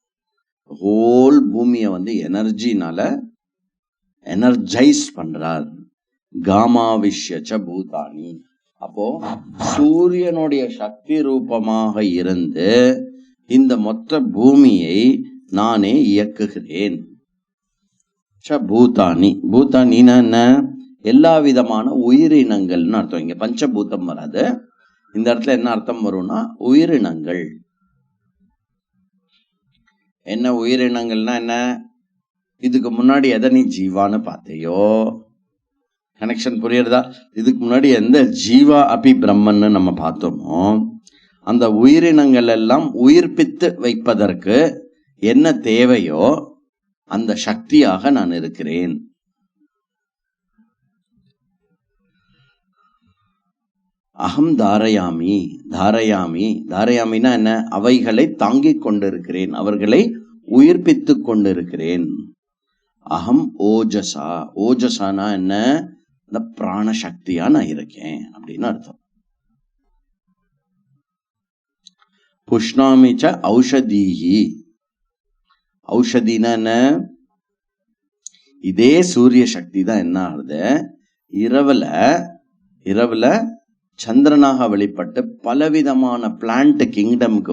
ஹோல் பூமிய எனர்ஜினால எனர்ஜைஸ் பண்றார். காமாவிஷ்யச பூதானி. அப்போ சூரியனுடைய சக்தி ரூபமாக இருந்து இந்த மொத்த பூமியை நானே இயக்குகிறேன். பூதானி, பூதானின்னா என்ன? எல்லா விதமான உயிரினங்கள்னு அர்த்தம். இங்க பஞ்சபூதம் வராது. இந்த இடத்துல என்ன அர்த்தம் வரும்னா உயிரினங்கள். என்ன உயிரினங்கள்னா என்ன? இதுக்கு முன்னாடி எதை நீ ஜீவான்னு பார்த்தையோ, கனெக்ஷன் புரியுறதா? இதுக்கு முன்னாடி எந்த ஜீவா அபி பிரம்மன்னு நம்ம பார்த்தோமோ, அந்த உயிரினங்கள் எல்லாம் உயிர்ப்பித்து வைப்பதற்கு என்ன தேவையோ அந்த சக்தியாக நான் இருக்கிறேன். அகம் தாரயாமி. தாரயாமின்னா என்ன? அவைகளை தாங்கிக் கொண்டிருக்கிறேன், அவர்களை உயிர்ப்பித்து கொண்டிருக்கிறேன். அகம் ஓஜசா. ஓஜசானா என்ன? இந்த பிராண சக்தியா நான் இருக்கேன் அப்படின்னு அர்த்தம். புஷ்ணாமிச்ச ஔஷதீஹி. ஔஷதினா என்ன? இதே சூரிய சக்தி தான் என்ன ஆகுது, இரவுல சந்திரனாக வெளிப்பட்டு பலவிதமான பிளான்ட் கிங்டம்க்கு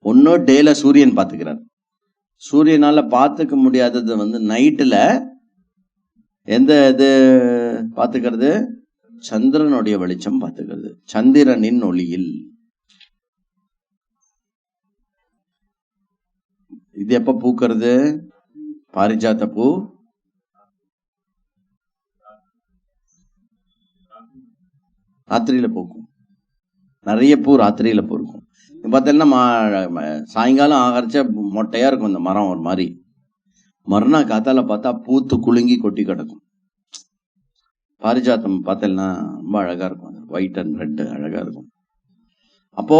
ஒன்னும் டேல சூரியன் பாத்துக்கிறார். சூரியனால பாத்துக்க முடியாதது நைட்டுல எந்த இது பாத்துக்கிறது? சந்திரனுடைய வெளிச்சம் பாத்துக்கிறது. சந்திரனின் ஒளியில். இது எப்ப பூக்கிறது? பாரிஜாத பூ ராத்திரியில பூக்கும். நிறைய பூ ராத்திரியில பூக்கும். பார்த்தீங்கன்னா சாயங்காலம் ஆகரிச்சா மொட்டையா இருக்கும் இந்த மரம். ஒரு மாதிரி மறுநாள் காத்தால பார்த்தா பூத்து குலுங்கி கொட்டி கிடக்கும். பாரிஜாத்தம் பார்த்தீங்கன்னா ரொம்ப அழகா இருக்கும். ஒயிட் அண்ட் ரெட் அழகா இருக்கும். அப்போ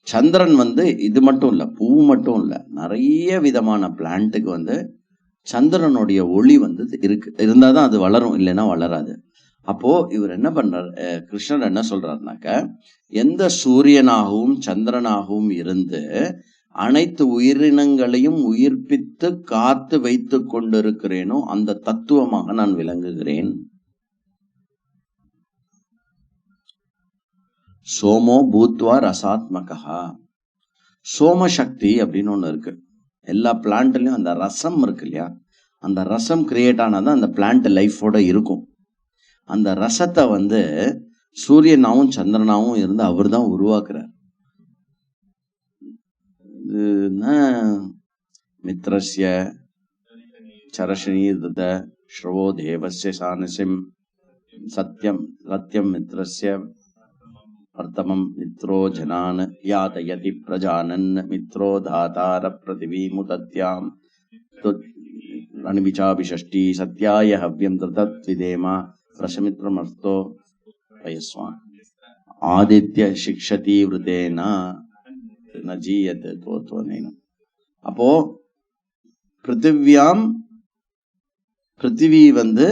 சந்திரன் வந்து இது மட்டும் இல்ல, பூ மட்டும் இல்ல, நிறைய விதமான பிளான்ட்டுக்கு வந்து சந்திரனுடைய ஒளி வந்து இருந்தாதான் அது வளரும், இல்லைன்னா வளராது. அப்போ இவர் என்ன பண்றார், கிருஷ்ணர் என்ன சொல்றாருனாக்க, எந்த சூரியனாகவும் சந்திரனாகவும் இருந்து அனைத்து உயிரினங்களையும் உயிர்ப்பித்து காத்து வைத்து கொண்டிருக்கிறேனோ அந்த தத்துவமாக நான் விளங்குகிறேன். சோமோ பூத்வா ரசாத்மகா. சோம சக்தி அப்படின்னு ஒண்ணு இருக்கு. எல்லா பிளான்ட்லயும் அந்த ரசம் இருக்கு இல்லையா, அந்த ரசம் கிரியேட் ஆனாதான் அந்த பிளான்ட் லைஃபோட இருக்கும். அந்த ரசத்தை வந்து சூரியனாவும் சந்திரனாவும் இருந்து அவர் தான் உருவாக்குறார். மித்ரஸ்ய சரஷணீர்த ஸ்ரவோ தேவஸ்ய சானசிம் சத்யம் சத்யம் மித்ரஸ்ய வர்த்தமம் மித்ரோ ஜனான் யாதயதி பிரஜானன் மித்ரோ தாதார பிரதிவிமுதத்யாம் அனுபிச்சாபிஷஷ்டி சத்யாய ஹவ்யம் தத்விதேமா பிரசமித்ரமர்த்தோ பயஸ்வான் ஆதித்ய சிக்ஷதி விருதேனா நஜீயத் தோத்வனேன. அப்போ பிருத்திவியாம் பிருத்திவி வந்து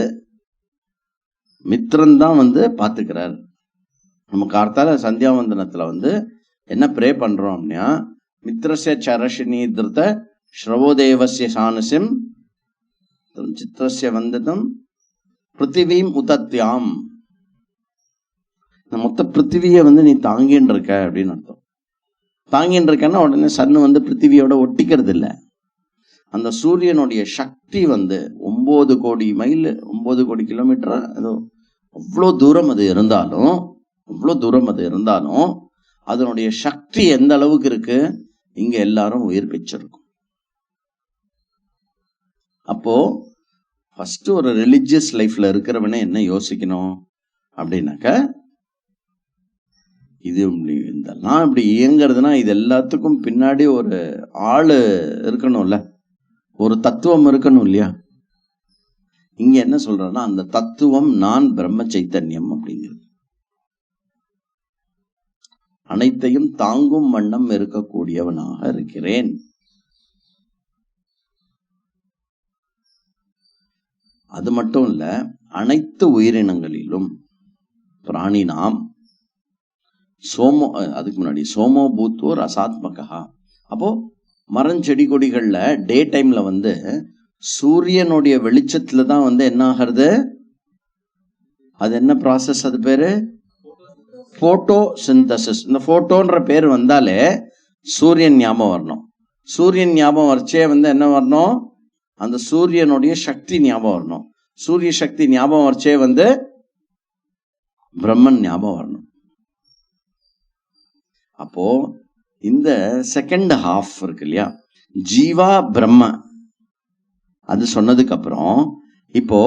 மித்ரன் தான் வந்து பாத்துக்கிறார். நம்ம கார்த்தால சந்தியாவந்தனத்துல வந்து என்ன ப்ரே பண்றோம் அப்படின்னா, மித்ரஸ்ய சரஷினி திருத ஸ்ரவோதேவஸ்ய சானசிம் சித்திரஸ்ய வந்ததம் பிருத்திவீம் உதத்யாம். மொத்த பிருத்திவிய வந்து நீ தாங்கின்னு இருக்க அப்படின்னு அர்த்தம். தாங்கின்னு இருக்கன்னா உடனே சன்னு வந்து பிருத்திவியோட ஒட்டிக்கிறது இல்லை. அந்த சூரியனுடைய சக்தி வந்து 9 கோடி மைல் 9 கோடி கிலோமீட்டர் ஏதோ அவ்வளோ தூரம் அது இருந்தாலும் அதனுடைய சக்தி எந்த அளவுக்கு இருக்கு, இங்க எல்லாரும் உயிர் பெற்றிருக்கும். அப்போ ஃபர்ஸ்ட் ஒரு ரிலிஜியஸ் லைஃப்ல இருக்கிறவனே என்ன யோசிக்கணும் அப்படின்னாக்க, இது இதெல்லாம் இப்படி இயங்குறதுன்னா இது எல்லாத்துக்கும் பின்னாடி ஒரு ஆளு இருக்கணும்ல, ஒரு தத்துவம் இருக்கணும் இல்லையா. இங்க என்ன சொல்றேன்னா, அந்த தத்துவம் நான் பிரம்ம சைத்தன்யம் அப்படிங்கிறது. அனைத்தையும் தாங்கும் வண்ணம் இருக்கக்கூடியவனாக இருக்கிறேன். அது மட்டும் இல்ல, அனைத்து உயிரினங்களிலும் பிராணினாம் சோமோ, அதுக்கு முன்னாடி சோமோ பூத்வோ ரசாத்மகா. அப்போ மரம் செடி கொடிகள்ல டே டைம்ல வந்து சூரியனுடைய வெளிச்சத்துல தான் வந்து என்ன ஆகிறது, அது என்ன ப்ராசஸ், அது பேரு போட்டோ சிந்தசிஸ். இந்த போட்டோன்ற பேர் வந்தாலே சூரியன் ஞாபகம் வரணும். சூரியன் ஞாபகம் வரைச்சே வந்து என்ன வரணும், அந்த சூரியனுடைய சக்தி ஞாபகம் வரணும். சூரிய சக்தி ஞாபகம் வரைச்சே வந்து பிரம்மன் ஞாபகம் வரணும். அப்போ இந்த செகண்ட் ஹாஃப் இருக்கு இல்லையா, ஜீவா பிரம்ம, அது சொன்னதுக்கு அப்புறம் இப்போ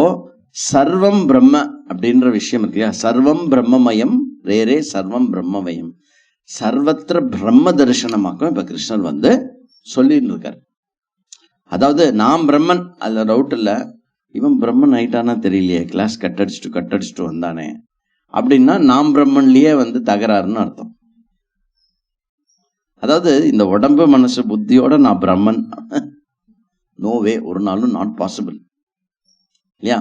சர்வம் பிரம்ம அப்படின்ற விஷயம் இருக்கு இல்லையா. சர்வம் பிரம்மமயம் ரேரே சர்வம் பிரம்மமயம், சர்வத்திர பிரம்ம தரிசனமாக்கும் இப்ப கிருஷ்ணர் வந்து சொல்லிட்டு இருக்காரு. அதாவது நான் பிரம்மன், அதுல டவுட் இல்ல. இவன் பிரம்மன் ஆயிட்டானா தெரியலையே, கிளாஸ் கட்டடிச்சுட்டு வந்தானே அப்படின்னா நாம் பிரம்மன்லயே வந்து தகராறுன்னு அர்த்தம். அதாவது இந்த உடம்பு மனசு புத்தியோட நான் பிரம்மன், நோவே, ஒரு நாளும் நாட் பாசிபிள் இல்லையா.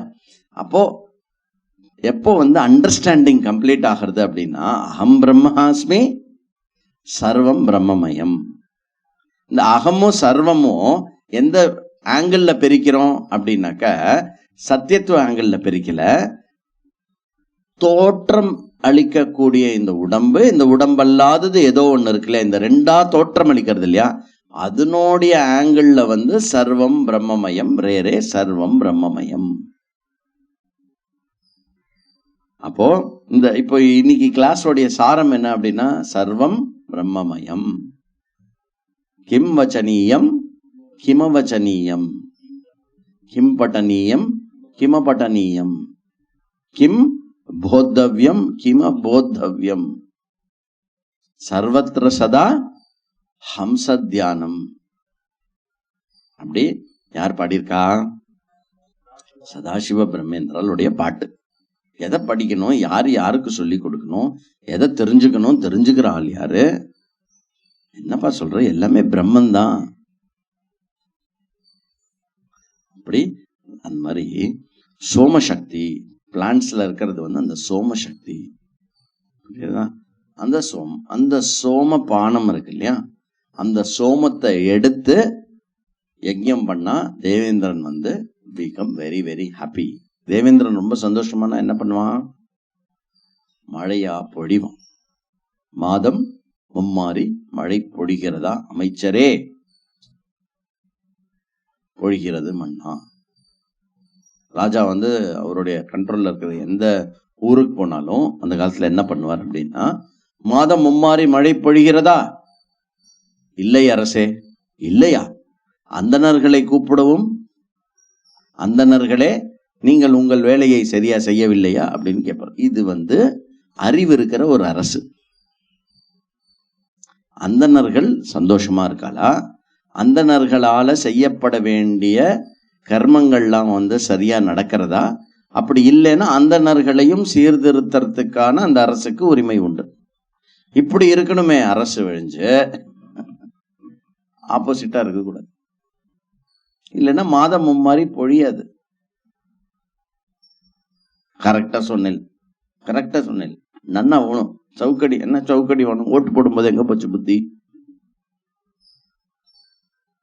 அப்போ எப்போ வந்து அண்டர்ஸ்டாண்டிங் கம்ப்ளீட் ஆகிறது அப்படின்னா, அகம் பிரம்மாஸ்மி சர்வம் பிரம்மமயம். இந்த அகமும் சர்வமும் எந்த ஆங்கிள் பிரிக்கிறோம் அப்படின்னாக்க, சத்தியத்துவ ஆங்கிள் பிரிக்கல. தோற்றம் அளிக்கக்கூடிய இந்த உடம்பு, இந்த உடம்பல்லாதது ஏதோ ஒண்ணு இருக்குல்ல, இந்த ரெண்டா தோற்றம் அளிக்கிறது இல்லையா, அதனுடைய ஆங்கிள் வந்து சர்வம் பிரம்மமயம் ரேரே சர்வம் பிரம்மமயம். அப்போ இந்த இப்போ இன்னைக்கு கிளாஸோடைய சாரம் என்ன அப்படின்னா, சர்வம் பிரம்மமயம். கிம் வச்சனீயம் கிமவச்சனீயம், கிம் பட்டனீயம், கிமபட்டனீயம், கிம் போத்தவ்யம், கிம போத்தவ்யம், சர்வத்திர சதா ஹம்ச தியானம். அப்படி யார் பாடியிருக்கா? சதாசிவ பிரம்மேந்திராளுடைய பாட்டு. எதை படிக்கணும், யாரு யாருக்கு சொல்லி கொடுக்கணும், எதை தெரிஞ்சுக்கணும், தெரிஞ்சுக்கிற ஆள் யாரு? என்னப்பா சொல்ற, எல்லாமே பிரம்மன் தான். அப்படி அந்த மாதிரி சோமசக்தி பிளான்ட்ஸ்ல இருக்கிறது வந்து அந்த சோமசக்தி. அந்த சோம பானம் இருக்கு இல்லையா, அந்த சோமத்தை எடுத்து யஜ்ஞம் பண்ணா தேவேந்திரன் வந்து become very very happy. Devendran ரொம்ப சந்தோஷமானா என்ன பண்ணுவான்? மழையா பொழிவான். மாதம் மும்மாறி மழை பொழிகிறதா அமைச்சரே, பொழிகிறது மண்ணா. ராஜா வந்து அவருடைய கண்ட்ரோல்ல இருக்கிற எந்த ஊருக்கு போனாலும் அந்த காலத்துல என்ன பண்ணுவார் அப்படின்னா, மாதம் மும்மாறி மழை பொழிகிறதா? இல்லை அரசே. இல்லையா? அந்தணர்களை கூப்பிடவும், அந்தணர்களே நீங்கள் உங்கள் வேலையை சரியா செய்யவில்லையா அப்படின்னு கேட்பார். இது வந்து அறிவு இருக்கிற ஒரு அரசு. அந்தணர்கள் சந்தோஷமா இருக்காளா? அந்தணர்களால செய்யப்பட வேண்டிய கர்மங்கள்லாம் வந்து சரியா நடக்கிறதா? அப்படி இல்லைன்னா அந்தணர்களையும் சீர்திருத்தறதுக்கான அந்த அரசுக்கு உரிமை உண்டு. இப்படி இருக்கணுமே அரசு விழிஞ்சு, ஆப்போசிட்டா இருக்கக்கூடாது. இல்லைன்னா மாதம் மும்மாறி பொழியாது. கரெக்டா சொன்னேன், கரெக்டா சொன்னேன். நன்னா வேணும் சவுக்கடி. என்ன சவுக்கடி வேணும்? ஓட்டு போடும்போது எங்க போச்சு புத்தி?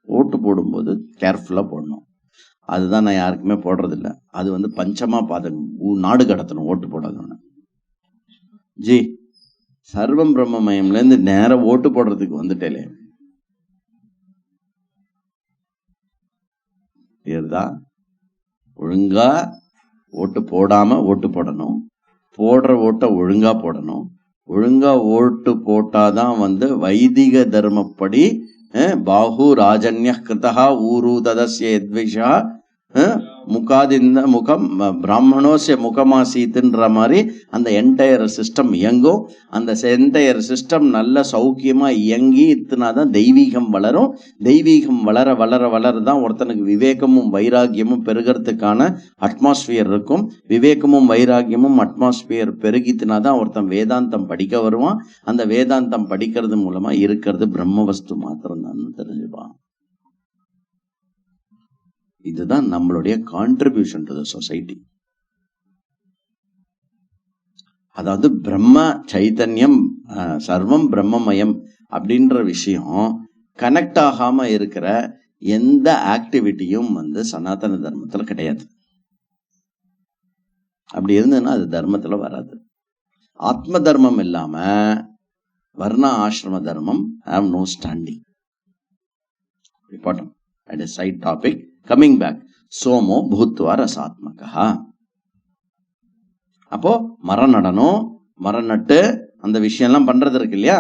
ஓட்டு போடும்போது கேர்ஃபுல்லா போடணும். அதுதான் நான் யாருக்குமே போடுறது இல்லை. அது வந்து பஞ்சமா பாதகம், நாடு கடத்தணும் ஓட்டு போடாதவன. ஜி சர்வம் பிரம்மமயம்ல இருந்து நேரம் ஓட்டு போடுறதுக்கு வந்துட்டேலே. ஒழுங்கா ஓட்டு போடாம ஓட்டு போடணும். போடுற ஓட்டை ஒழுங்கா போடணும். ஒழுங்கா ஓட்டு போட்டாதான் வந்து வைதிக தர்மப்படி பாஹு ராஜன்ய கிருதா ஊரு ததஸ்ய யத்விஷா முகாதிந்த முகம் பிராமணோசிய முகமாசீத்துன்ற மாதிரி அந்த என்டையர் சிஸ்டம் இயங்கும். அந்த என்டையர் சிஸ்டம் நல்ல சௌக்கியமா இயங்கி இத்தனாதான் தெய்வீகம் வளரும். தெய்வீகம் வளர வளர வளரதான் ஒருத்தனுக்கு விவேகமும் வைராக்கியமும் பெருகிறதுக்கான அட்மாஸ்பியர் இருக்கும். விவேகமும் வைராக்கியமும் அட்மாஸ்பியர் பெருகித்துனாதான் ஒருத்தன் வேதாந்தம் படிக்க வருவான். அந்த வேதாந்தம் படிக்கிறது மூலமா இருக்கிறது பிரம்ம வஸ்து மாத்திரம் தான் தெரிஞ்சுப்பான். இதுதான் நம்மளுடைய கான்ட்ரிபியூஷன் டு தி சொசைட்டி. அதாவது பிரம்ம சைதன்யம், சர்வம் பிரம்மமயம் அப்படின்ற விஷயம் கனெக்ட் ஆகாம இருக்கிற எந்த ஆக்டிவிட்டியும் வந்து சனாதன தர்மத்துல கிடையாது. அப்படி இருந்ததுன்னா அது தர்மத்துல வராது. ஆத்ம தர்மம் இல்லாம வர்ண ஆசிரம தர்மம் have no standing. Important. That is side topic. Coming back. சோமோ பூத்வா ரசாத்மகா. அப்போ மரம் நடணும், மரம் நட்டு அந்த விஷயம் எல்லாம் பண்றது இருக்கு இல்லையா,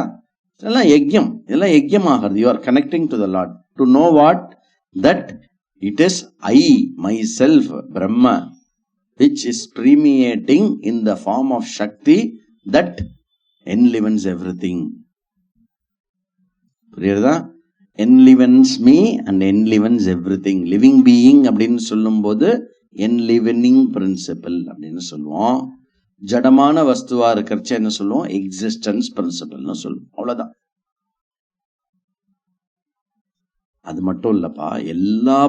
இதெல்லாம் யஜ்யம். இதெல்லாம் யஜ்யம் ஆகிறது. You are connecting to the Lord to know what that it is I my self பிரம்ம which is permeating in the form of Shakti that enlivens everything. புரியுதா? enlivens me and enlivens everything. Living being அப்படின்னு சொல்லும் போது enlivening principle அப்படின்னு சொல்லுவோம். ஜடமான வஸ்துவா இருக்கிறச்ச என்ன சொல்லுவோம்? எக்ஸிஸ்டன்ஸ் பிரின்சிபல்னு சொல்லுவோம். அவ்வளவுதான். அது மட்டும் இல்லப்பா, எல்லா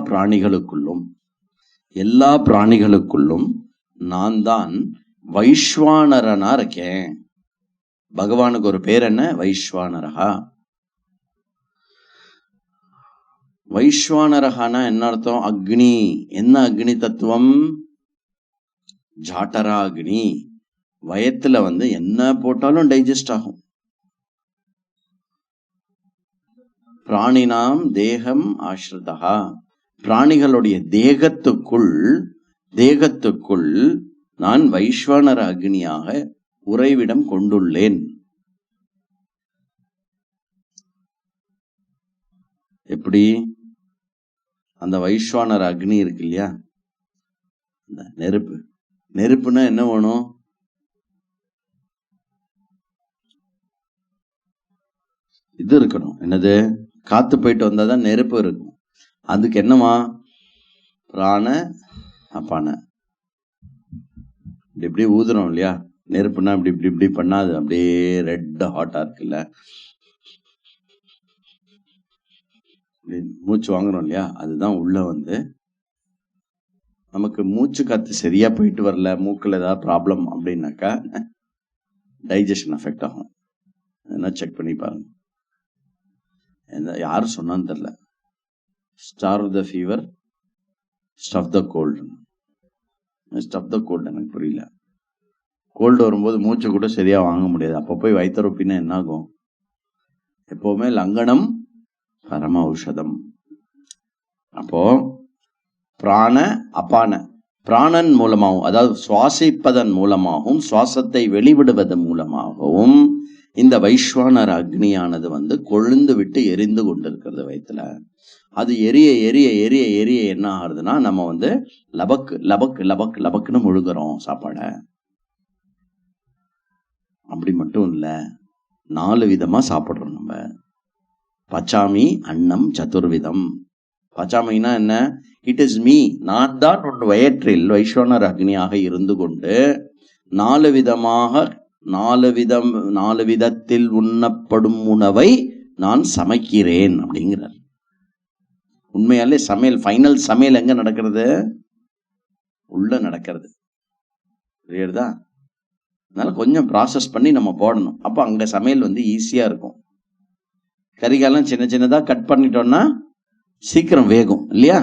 பிராணிகளுக்குள்ளும் நான் தான் வைஸ்வானரனா இருக்கேன். பகவானுக்கு ஒரு பேர் என்ன? வைஸ்வானரகா. வைஸ்வானரகானா என்ன அர்த்தம்? அக்னி. என்ன அக்னி தத்துவம்? ஜாட்டரா அக்னி. வயத்துல வந்து என்ன போட்டாலும் டைஜஸ்ட் ஆகும். பிராணினாம் தேகம் ஆஸ்ரிதா. பிராணிகளுடைய தேகத்துக்குள் நான் வைஸ்வானர அக்னியாக உறைவிடம் கொண்டுள்ளேன். எப்படி? அந்த வைஸ்வானர் அக்னி இருக்கு இல்லையா, இந்த நெருப்பு. நெருப்புன்னா என்ன வேணும்? இது இருக்கணும். என்னது? காத்து போயிட்டு வந்தாதான் நெருப்பு இருக்கும். அதுக்கு என்னவா? பிராண அப்பான இப்படி ஊதுறோம் இல்லையா, நெருப்புனா இப்படி இப்படி இப்படி பண்ணா அது அப்படியே ரெட் ஹாட்டா இருக்குல்ல, மூச்சு வாங்குறோம் இல்லையா, அதுதான் உள்ள வந்து நமக்கு மூச்சு காத்து சரியா போயிட்டு வரல, மூக்குல ஏதாவது ப்ராப்ளம் அப்படின்னாக்கா டைஜஷன் அஃபெக்ட் ஆகும். என்ன செக் பண்ணி பாருங்க. யாரும் சொன்னான்னு தெரியல, starve the fever stuff the cold. Stuff the cold எனக்கு புரியல. கோல்டு வரும்போது மூச்சு கூட சரியா வாங்க முடியாது. அப்போ போய் வயிற்றுப்பின்னா என்ன ஆகும்? எப்பவுமே லங்கனம் பரம ஔஷதம். அப்போ பிராண அபான, பிராணன் மூலமாகவும், அதாவது சுவாசிப்பதன் மூலமாகவும் சுவாசத்தை வெளிவிடுவதன் மூலமாகவும் இந்த வைஸ்வானர் அக்னியானது வந்து கொழுந்து விட்டு எரிந்து கொண்டிருக்கிறது வயிற்றுல. அது எரிய எரிய எரிய எரிய என்ன ஆகுதுன்னா நம்ம வந்து லபக்கு லபக்கு லபக்கு லபக்குன்னு முழுகிறோம் சாப்பாட. அப்படி மட்டும் இல்ல, 4 விதமா சாப்பிடுறோம் நம்ம. பச்சாமி அன்னம் சதுர்விதம். பச்சாமின்னா என்ன? இட் இஸ் மீ, நான் தான் உன் வயிற்றில் வைஸ்வானர் அக்னியாக இருந்து கொண்டு 4 விதமாக 4 விதத்தில் உண்ணப்படும் உணவை நான் சமைக்கிறேன் அப்படிங்கிறார். உண்மையாலே சமையல், ஃபைனல் சமையல் எங்க நடக்கிறது? உள்ள நடக்கிறது. புரியுதா? அதனால கொஞ்சம் ப்ராசஸ் பண்ணி நம்ம போடணும். அப்போ அங்க சமையல் வந்து ஈஸியா இருக்கும். கறிகாலம் சின்ன சின்னதா கட் பண்ணிட்டோம்னா சீக்கிரம் வேகும் இல்லையா?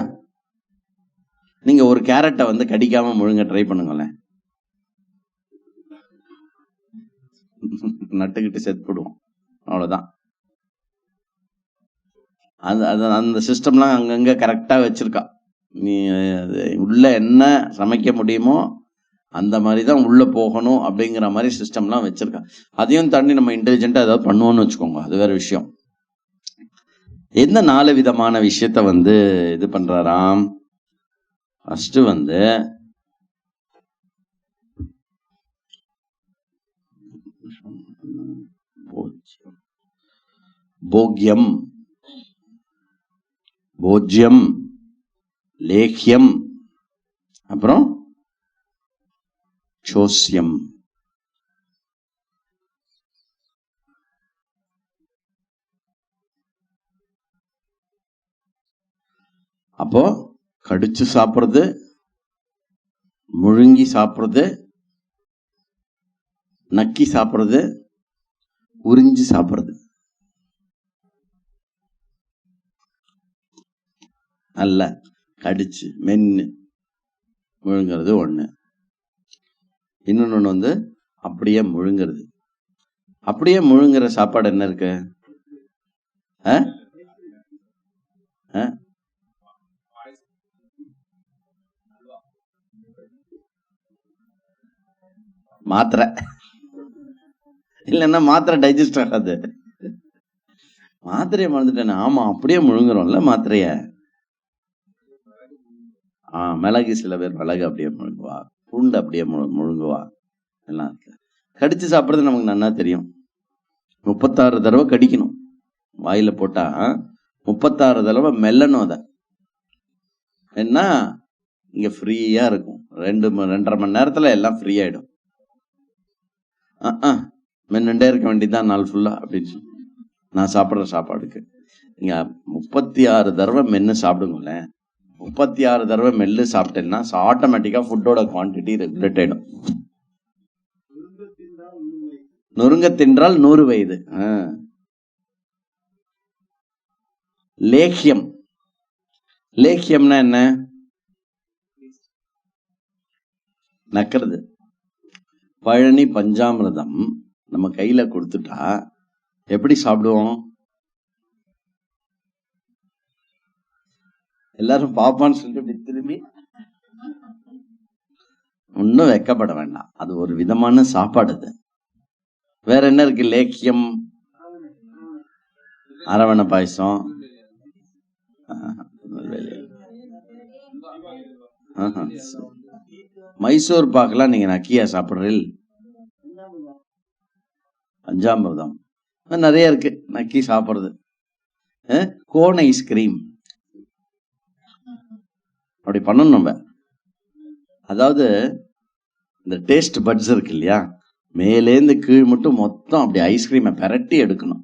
நீங்க ஒரு கேரட்டை வந்து கடிக்காம முழுங்க ட்ரை பண்ணுங்களேன், நட்டுக்கிட்டு செத்துடுவோம். அவ்வளவுதான். அந்த சிஸ்டம்லாம் அங்கங்க கரெக்டா வச்சிருக்கா. நீ உள்ள என்ன சமைக்க முடியுமோ அந்த மாதிரி தான் உள்ள போகணும் அப்படிங்கிற மாதிரி சிஸ்டம்லாம் வச்சிருக்கா. அதையும் தாண்டி நம்ம இன்டெலிஜென்ட்டா ஏதாவது பண்ணுவோம்னு வச்சுக்கோங்க, அது வேற விஷயம். எந்த 4 விதமான விஷயத்த வந்து இது பண்றாராம்? ஃபர்ஸ்ட் வந்து போக்யம், போஜ்யம், லேஹ்யம், அப்புறம் சோஸ்யம். அப்போ கடிச்சு சாப்பிடுறது, முழுங்கி சாப்பிடுறது, நக்கி சாப்பிடுறது, உறிஞ்சி சாப்பிடுறது. நல்ல கடிச்சு மென்னு முழுங்கிறது ஒண்ணு. இன்னொன்னு வந்து அப்படியே முழுங்கிறது. அப்படியே முழுங்குற சாப்பாடு என்ன இருக்கு? மாத்திரை இல்லைன்னா மாத்திரை டைஜஸ்ட் ஆகாது. மாத்திரையை மறந்துட்டேன். ஆமா, அப்படியே முழுங்குறோம்ல மாத்திரைய. மிளகு, சில பேர் மிளகு அப்படியே முழுங்குவா, பூண்டு அப்படியே முழுங்குவா, எல்லாம் இருக்கு. கடிச்சு சாப்பிடுறது நமக்கு நல்லா தெரியும். 36 தடவை கடிக்கணும். வாயில போட்டா 36 தடவை மெல்லணும். அதை என்ன இங்க ஃப்ரீயா இருக்கும். 2-2.5 மணி நேரத்துல எல்லாம் ஃப்ரீ ஆயிடும். மென்னுண்டே இருக்க வேண்டியதான் நாள் ஃபுல்லா அப்படின்னு சொல்லி. நான் சாப்பிடுற சாப்பாடுக்கு நீங்க 36 தடவை மென்னு சாப்பிடுங்களேன். 36 தடவை மெல்லு சாப்பிட்டேன்னா ஆட்டோமேட்டிக்கா ஃபுட்டோட குவான்டிட்டி ரெகுலேட் ஆயிடும். நொறுங்க தின்றால் 100 வயது. லேஹ்யம், லேஹ்யம்னா என்ன? நக்கிறது. பழனி பஞ்சாமிர்தம் நம்ம கையில கொடுத்துட்டா எப்படி சாப்பிடுவோம்? எல்லாரும் பாப்பான்னு சொல்லிட்டு திரும்பி ஒன்னும் வெக்கப்பட வேண்டாம். அது ஒரு விதமான சாப்பாடு. அது வேற என்ன இருக்கு? லேக்கியம், அரவண பாயசம், மைசூர் பாக்கெல்லாம் நீங்க நக்கியா சாப்பிடுறீள்? பஞ்சாமிர்தம் நிறைய இருக்கு நக்கி சாப்பிடுறது. கோன் ஐஸ்கிரீம் அப்படி பண்ணணும் நம்ம. அதாவது இந்த டேஸ்ட் பட்ஸ் இருக்கு இல்லையா, மேலேந்து கீழ் மட்டும் மொத்தம் அப்படி ஐஸ்கிரீமை பெரட்டி எடுக்கணும்.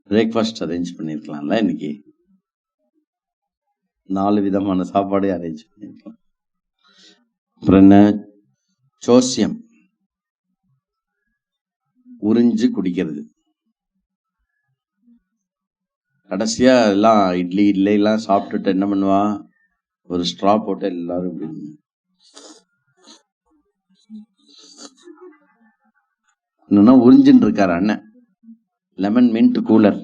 பிரேக்ஃபாஸ்ட் அரேஞ்ச் பண்ணிருக்கலாம்ல இன்னைக்கு. 4 விதமான சாப்பாடு அரேஞ்ச் பண்ணிருக்கலாம். அப்புறம் என்ன, சோசியம் உறிஞ்சு குடிக்கிறது. கடைசியா எல்லாம் இட்லி எல்லாம் சாப்பிட்டுட்டு என்ன பண்ணுவா, ஒரு ஸ்ட்ரா போட்டு எல்லாரும் என்னன்னா உறிஞ்சின்னு இருக்காரு அண்ணன். Lemon mint cooler.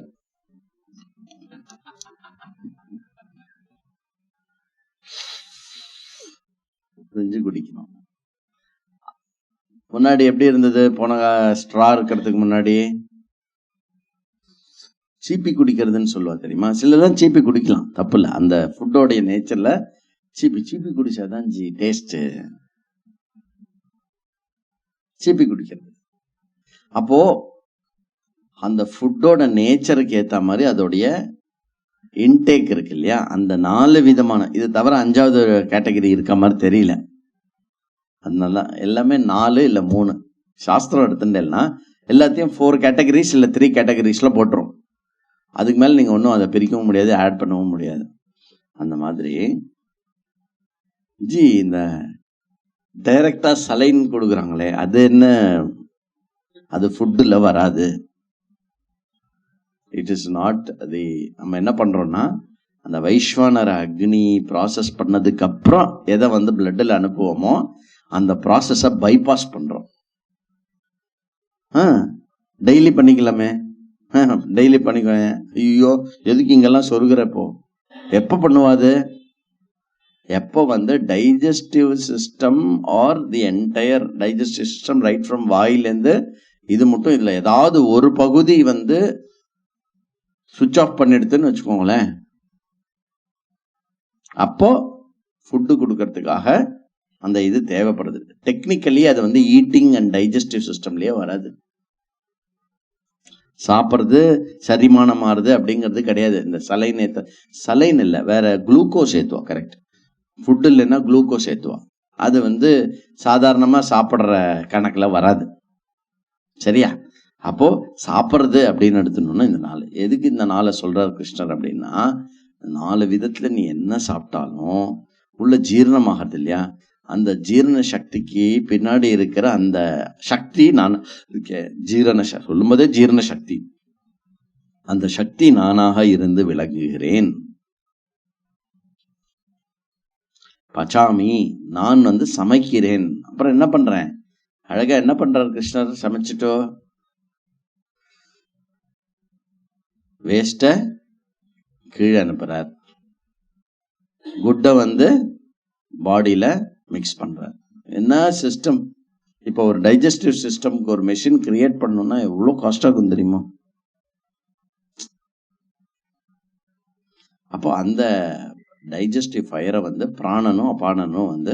உறிஞ்சு குடிக்கணும். முன்னாடி எப்படி இருந்தது, போன ஸ்ட்ரா இருக்கிறதுக்கு முன்னாடி சீப்பி குடிக்கிறதுன்னு சொல்லுவா தெரியுமா. சிலதான் சீப்பி குடிக்கலாம், தப்பு இல்லை. அந்த ஃபுட்டோடைய நேச்சர்ல சீப்பி குடிச்சாதான் டேஸ்ட். சீப்பி குடிக்கிறது. அப்போ அந்த ஃபுட்டோட நேச்சருக்கு ஏத்த மாதிரி அதோடைய இன்டேக் இருக்கு இல்லையா, அந்த 4 விதமான, இது தவிர 5வது கேட்டகரி இருக்க மாதிரி தெரியல. அதனால எல்லாமே 4 இல்ல 3 சாஸ்திரம் எடுத்துட்டேன்னா எல்லாத்தையும் 4 கேட்டகரிஸ் இல்ல 3 கேட்டகரிஸ்ல போட்டுரும். அதுக்கு மேல நீங்க ஒன்றும் அதை பிரிக்கவும் முடியாது, ஆட் பண்ணவும் முடியாது. அந்த மாதிரி இந்த டைரக்டா சலைன் கொடுக்குறாங்களே, அது என்ன, அது ஃபுட்டுல வராது. It is not. அது நம்ம என்ன பண்றோம்னா, அந்த வைஸ்வானர அக்னி ப்ராசஸ் பண்ணதுக்கு அப்புறம் எதை பிளட்ல அனுப்புவோமோ அந்த ப்ராசஸ பைபாஸ் பண்றோம். டெய்லி பண்ணிக்கலாமே, டெய்லி பண்ணிக்குவேன். ஐயோ எதுக்கு இங்கெல்லாம் சொருகிறப்போ, எப்ப பண்ணுவாது, எப்போ digestive system or the entire digestive system right from வாயிலேருந்து இது மட்டும் இல்லை, ஏதாவது ஒரு பகுதி சுவிட்ச் ஆஃப் பண்ணிடுதுன்னு வச்சுக்கோங்களேன், அப்போ ஃபுட்டு கொடுக்கறதுக்காக அந்த இது தேவைப்படுது. டெக்னிக்கலி அது ஈட்டிங் அண்ட் டைஜஸ்டிவ் சிஸ்டம்லயே வராது. சாப்பிட்றது செரிமானம் ஆறுது அப்படிங்கிறது கிடையாது. இந்த சலைன் இல்லை, வேற குளுக்கோஸ் ஏத்துவா. கரெக்ட். ஃபுட்டு இல்லைன்னா குளுக்கோஸ் ஏத்துவா. அது சாதாரணமா சாப்பிட்ற கணக்குல வராது. சரியா? அப்போ சாப்பிட்றது அப்படின்னு எடுத்துனோம்னா இந்த 4. எதுக்கு இந்த 4 சொல்றாரு கிருஷ்ணர் அப்படின்னா, 4 விதத்துல நீ என்ன சாப்பிட்டாலும் உள்ள ஜீரணமாகிறது இல்லையா, அந்த ஜீரண சக்திக்கு பின்னாடி இருக்கிற அந்த சக்தி நான் இருக்கேன். சொல்லும் போதே ஜீரண சக்தி, அந்த சக்தி நானாக இருந்து விளங்குகிறேன். பச்சாமி, நான் சமைக்கிறேன். அப்புறம் என்ன பண்றேன், அழகா என்ன பண்றாரு கிருஷ்ணர், சமைச்சிட்டோ வேஸ்ட கீழே அனுப்புறார், குட்டை பாடியில மிக்ஸ் பண்றார். என்ன சிஸ்டம். இப்போ ஒரு டைஜஸ்டிவ் சிஸ்டம்க்கு ஒரு மெஷின் கிரியேட் பண்ணணும்னா எவ்வளவு காஸ்ட் ஆகும் தெரியுமா. அப்போ அந்த டைஜஸ்டிவ் ஃபயரை பிராணனும் அபானனும்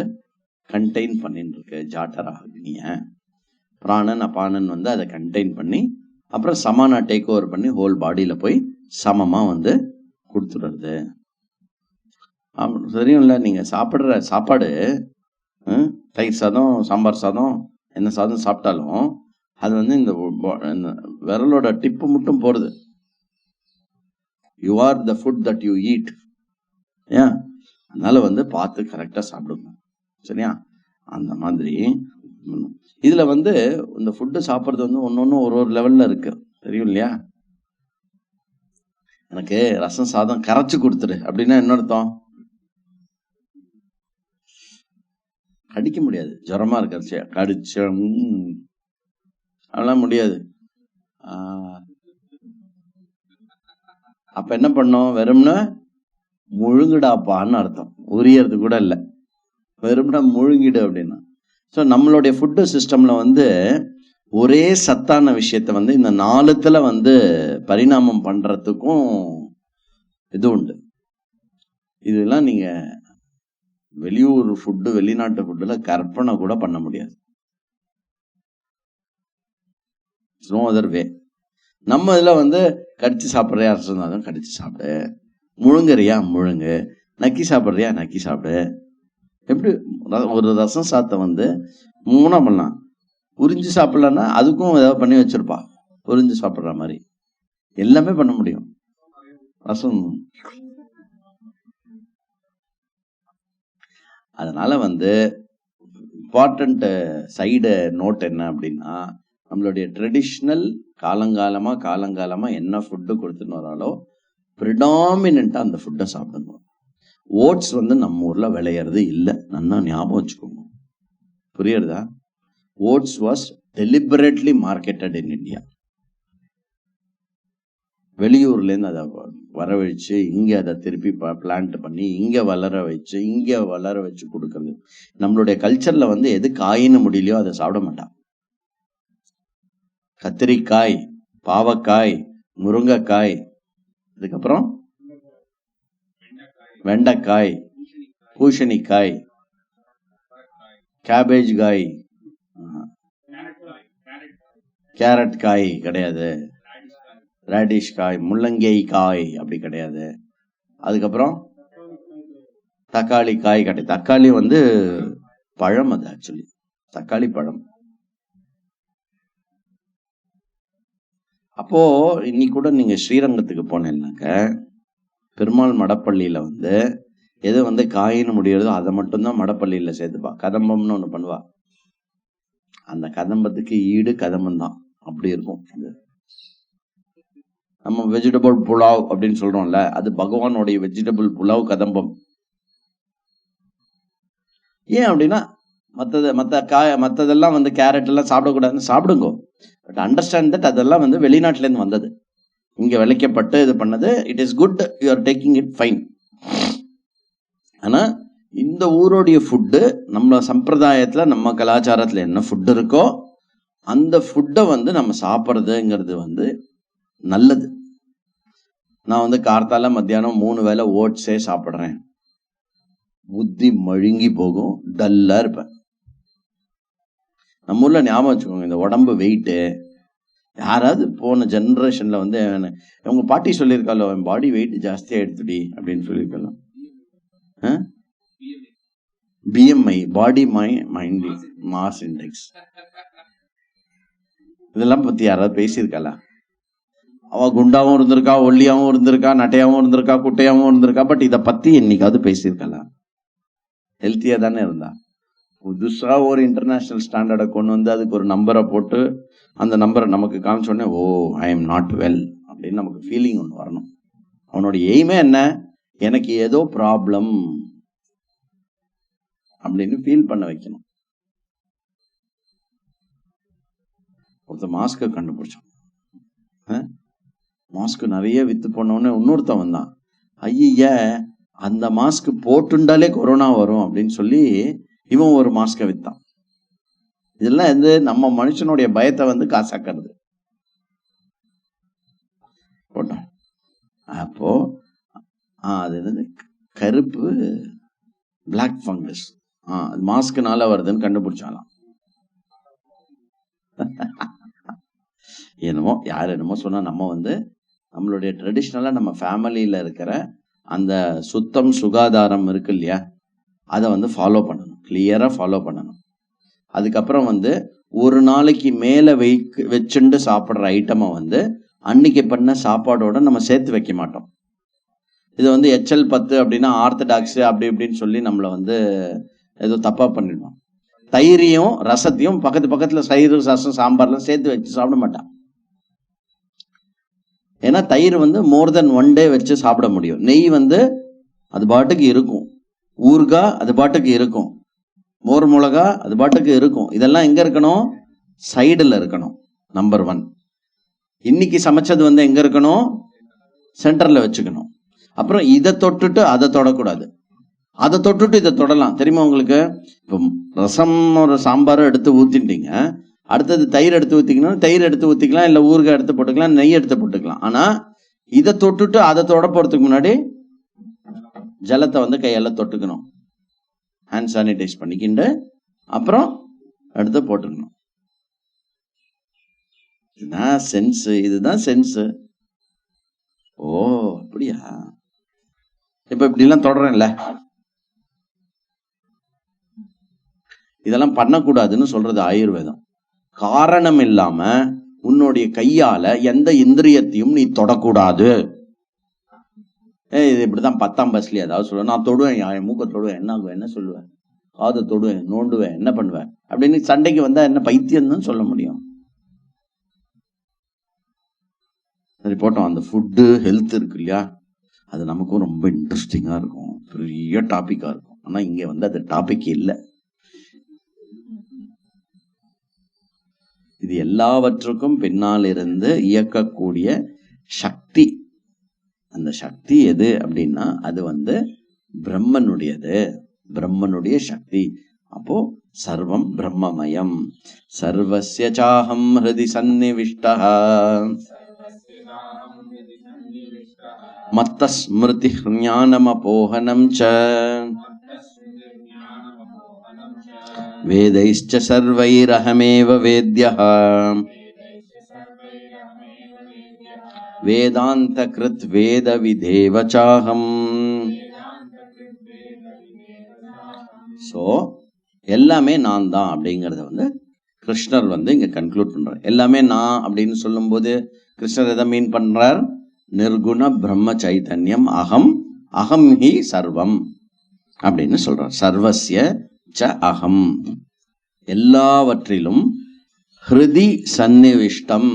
கண்டெயின் பண்ணிட்டு இருக்கு. ஜாட்டரா அக்னிய பிராணன் அபானன் அதை கண்டெயின் பண்ணி அப்புறம் சமானா டேக் ஓவர் பண்ணி ஹோல் பாடியில போய் சமமா கொடுத்துடுறது. தெரியும்ல, நீங்க சாப்பிடுற சாப்பாடு, தயிர் சாதம், சாம்பார் சாதம், என்ன சாதம் சாப்பிட்டாலும் அது இந்த விரலோட டிப்பு மட்டும் போறது. You are the food that you eat. ஏன், அதனால பார்த்து கரெக்டா சாப்பிடுங்க. சரியா? அந்த மாதிரி இதுல இந்த ஃபுட்டு சாப்பிட்றது ஒன்னொன்னு ஒரு லெவல்ல இருக்கு. தெரியும் இல்லையா? எனக்கு ரசம் சாதம் கரைச்சு கொடுத்துரு அப்படின்னா என்ன அர்த்தம்? கடிக்க முடியாது, ஜுரமா இருக்காச்சு கடிச்ச அதெல்லாம் முடியாது. அப்ப என்ன பண்ணோம், வெறும்னா முழுங்குடாப்பான்னு அர்த்தம். உரியறது கூட இல்லை, வெறும்னா முழுங்கிடு அப்படின்னா. ஸோ நம்மளுடைய ஃபுட்டு சிஸ்டம்ல ஒரே சத்தான விஷயத்த வந்து இந்த 4த்துல பரிணாமம் பண்றதுக்கும் இது உண்டு. இதெல்லாம் நீங்க வெளியூர் ஃபுட்டு, வெளிநாட்டு ஃபுட்டுல கற்பனை கூட பண்ண முடியாது. No other way. நம்ம இதுல கடிச்சு சாப்பிட்றியா இருந்தாலும் கடிச்சு சாப்பிடு, முழுங்குறியா முழுங்கு, நக்கி சாப்பிட்றியா நக்கி சாப்பிடு. எப்படி ஒரு ரசம் சாத்தை 3 பண்ணலாம். உறிஞ்சு சாப்பிடலன்னா அதுக்கும் ஏதாவது பண்ணி வச்சிருப்பா, உறிஞ்சு சாப்பிட்ற மாதிரி எல்லாமே பண்ண முடியும். ரசம் அதனால இம்பார்ட்டன்ட் சைடு நோட் என்ன அப்படின்னா, நம்மளுடைய ட்ரெடிஷ்னல் காலங்காலமா என்ன ஃபுட்டு கொடுத்துன்னு வராலோ ப்ரிடாமினண்டா அந்த ஃபுட்டை சாப்பிடணும். ஓட்ஸ் நம்ம ஊர்ல விளையிறது இல்லை, நல்லா ஞாபகம் வச்சுக்கோங்க. புரியுறதா? Oats was deliberately marketed in India. வெளியூர்லேருந்து அதை வரவழைச்சு இங்கே அதை திருப்பி பிளான்ட் பண்ணி இங்கே வளர வச்சு கொடுக்கறது. நம்மளுடைய கல்ச்சரில் எது காயின்னு முடியலையோ அதை சாப்பிட மாட்டான். கத்திரிக்காய், பாவக்காய், முருங்கைக்காய், அதுக்கப்புறம் வெண்டைக்காய், பூசணிக்காய், கேபேஜ் காய், கேரட் காய் கிடையாது, ரேடிஷ் காய், முள்ளங்கை காய் அப்படி கிடையாது. அதுக்கப்புறம் தக்காளி காய் கிடையாது. தக்காளி பழம், அது ஆக்சுவலி தக்காளி பழம். அப்போ இன்னைக்கு கூட நீங்க ஸ்ரீரங்கத்துக்கு போனீங்கன்னாக்க பெருமாள் மடப்பள்ளியில எது காயின்னு முடியறதோ அதை மட்டும்தான் மடப்பள்ளியில சேர்த்துப்பா. கதம்பம்னு ஒண்ணு பண்ணுவா. அந்த கதம்பத்துக்கு ஈடு கதம்பம் தான். அப்படி இருக்கும். நம்ம வெஜிடபிள் புலாவ் அப்படின்னு சொல்றோம்ல, அது பகவானுடைய வெஜிடபிள் புலாவ் கதம்பம். ஏன் அப்படின்னா மற்றதெல்லாம் கேரட் எல்லாம் சாப்பிடக்கூடாதுன்னு சாப்பிடுங்க. பட் அண்டர்ஸ்டாண்ட் தட் அதெல்லாம் வெளிநாட்டுல இருந்து வந்தது, இங்க விளைக்கப்பட்டு இது பண்ணது. It is good, you are taking it fine. ஆனா இந்த ஊருடைய ஃபுட்டு, நம்ம சம்பிரதாயத்துல நம்ம கலாச்சாரத்துல என்ன ஃபுட்டு இருக்கோ அந்த ஃபுட்டை நம்ம சாப்பிட்றதுங்கிறது நல்லது. நான் கார்த்தால மத்தியானம் 3 வேளை ஓட்ஸே சாப்பிட்றேன், புத்தி மழுங்கி போகும், டல்லா இருப்பேன். நம்ம ஊர்ல ஞாபகம் வச்சுக்கோங்க, இந்த உடம்பு வெயிட்டு யாராவது போன ஜெனரேஷன்ல உங்க பாட்டி சொல்லியிருக்காளோ, என் பாடி வெயிட் ஜாஸ்தியா எடுத்துடி அப்படின்னு சொல்லியிருக்கலாம். BMI, body mind mass index, இதெல்லாம் பத்தி யாராவது பேசியிருக்காளா? அவ குண்டாவும் இருந்திருக்கா, ஒல்லியாவும் இருந்திருக்கா, நட்டையாவும் இருந்திருக்கா, குட்டையாவும் இருந்திருக்கா. பட் இதை பத்தி என்னைக்காவது பேசியிருக்காளா? ஹெல்த்தியா தானே இருந்தா. புதுசா ஒரு இன்டர்நேஷனல் ஸ்டாண்டர்டை கொண்டு அதுக்கு ஒரு நம்பரை போட்டு அந்த நம்பரை நமக்கு காமிச்சோடனே ஓ ஐ எம் நாட் வெல் அப்படின்னு நமக்கு ஃபீலிங் ஒன்று வரணும். அவனுடைய எய்மே என்ன? எனக்கு ஏதோ ப்ராப்ளம் அப்படின்னு ஃபீல் பண்ண வைக்கணும். ஒருத்த மாஸ்கை கண்டுபிடிச்சான். மாஸ்க் நிறைய வித்து போனோடனே இன்னொருத்தன் வந்தான், ஐய அந்த மாஸ்க் போட்டுண்டாலே கொரோனா வரும் அப்படின்னு சொல்லி இவன் ஒரு மாஸ்கை வித்தான். இதெல்லாம் நம்ம மனுஷனுடைய பயத்தை காசாக்கிறது. போட்டோம். அப்போ அது கருப்பு பிளாக் ஃபங்கஸ் மாஸ்க்னால வருதுன்னு கண்டுபிடிச்சாலாம். என்னமோ யார் என்னமோ சொன்னா நம்ம நம்மளுடைய ட்ரெடிஷ்னலா நம்ம ஃபேமிலியில இருக்கிற அந்த சுத்தம் சுகாதாரம் இருக்கு இல்லையா, அதை ஃபாலோ பண்ணணும், கிளியரா ஃபாலோ பண்ணணும். அதுக்கப்புறம் ஒரு நாளைக்கு மேல வச்சுண்டு சாப்பிட்ற ஐட்டமை அன்னைக்கு பண்ண சாப்பாடோட நம்ம சேர்த்து வைக்க மாட்டோம். இது HL10 அப்படின்னா ஆர்த்தடாக்ஸ் அப்படி இப்படின்னு சொல்லி நம்மளை ஏதோ தப்பா பண்ணிடுவோம். தயிரையும் ரசத்தையும் பக்கத்துல தயிர் ரசம் சாம்பார்லாம் சேர்த்து வச்சு சாப்பிட மாட்டான். ஏன்னா தயிர் மோர் தென் 1 டே வச்சு சாப்பிட முடியும். நெய் அது பாட்டுக்கு இருக்கும், ஊறுகாய் அது பாட்டுக்கு இருக்கும், மோர் மிளகா அது பாட்டுக்கு இருக்கும். இதெல்லாம் எங்க இருக்கணும்? சைடுல இருக்கணும். நம்பர் 1. இன்னைக்கு சமைச்சது எங்க இருக்கணும்? சென்டர்ல வச்சுக்கணும். அப்புறம் இதை தொட்டுட்டு அதை தொடக்கூடாது, அதை தொட்டுட்டு இதை தொடலாம். தெரியுமா உங்களுக்கு? இப்போ ரசம் ஒரு சாம்பாரும் எடுத்து ஊத்திட்டீங்க, அடுத்தது தயிர் எடுத்து ஊற்றிக்கணும், தயிர் எடுத்து ஊற்றிக்கலாம், இல்லை ஊறுகாய் எடுத்து போட்டுக்கலாம், நெய் எடுத்து போட்டுக்கலாம். ஆனால் இதை தொட்டுட்டு அதை தொட போகிறதுக்கு முன்னாடி ஜலத்தை வந்து கையால் தொட்டுக்கணும், ஹேண்ட் சானிடைஸ் பண்ணிக்கிண்டு அப்புறம் எடுத்து போட்டுக்கணும். இதுதான் சென்ஸு, இதுதான் சென்ஸு. ஓ அப்படியா? இப்ப இப்படிலாம் தொடரேன்ல, இதெல்லாம் பண்ணக்கூடாதுன்னு சொல்றது ஆயுர்வேதம். காரணம் இல்லாம உன்னுடைய கையால எந்த இந்திரியத்தையும் நீ தொடக்கூடாது. இது இப்படிதான் 10ஆம் பஸ்லயே ஏதாவது சொல்லுவேன், நான் தொடுவேன், என் மூக்க தொடுவேன், என்ன ஆகுவேன், என்ன சொல்லுவேன், காது தொடுவேன், நோண்டுவேன், என்ன பண்ணுவேன் அப்படின்னு சண்டைக்கு வந்தா என்ன பைத்தியம் தான் சொல்ல முடியும். சரி போட்டோம். அந்த ஃபுட்டு ஹெல்த் இருக்கு இல்லையா, அது நமக்கும் ரொம்ப இன்ட்ரெஸ்டிங்கா இருக்கும், பெரிய டாபிக்கா இருக்கும். ஆனா இங்க வந்து அது டாபிக் இல்லை. இது எல்லாவற்றுக்கும் பின்னால் இருந்து இயக்கக்கூடிய சக்தி. அந்த சக்தி எது அப்படின்னா அது வந்து பிரம்மனுடையது, பிரம்மனுடைய சக்தி. அப்போ சர்வம் பிரம்மமயம். சர்வஸ்ய சாஹம் ஹ்ருதி சன்னிவிஷ்டஹ மத்த ஸ்மிருதி ஞானமபோஹனம் ச வேதைஸ்ச சர்வைரஹமேவ வேத்யஹ வேதாந்த கிருத் வேத விதேவ சாஹம். சோ எல்லாமே நான் தான் அப்படிங்கறத வந்து கிருஷ்ணர் வந்து இங்க கன்க்ளூட் பண்றார். எல்லாமே நான் அப்படின்னு சொல்லும் போது கிருஷ்ணர் எதை மீன் பண்றார்? நிர்குண பிரம்ம சைதன்யம், அகம், அகம் ஹி சர்வம் அப்படின்னு சொல்றார். சர்வஸ்ய ச அகம், எல்லாவற்றிலும் ஹிருதி சன்னிவிஷ்டம்,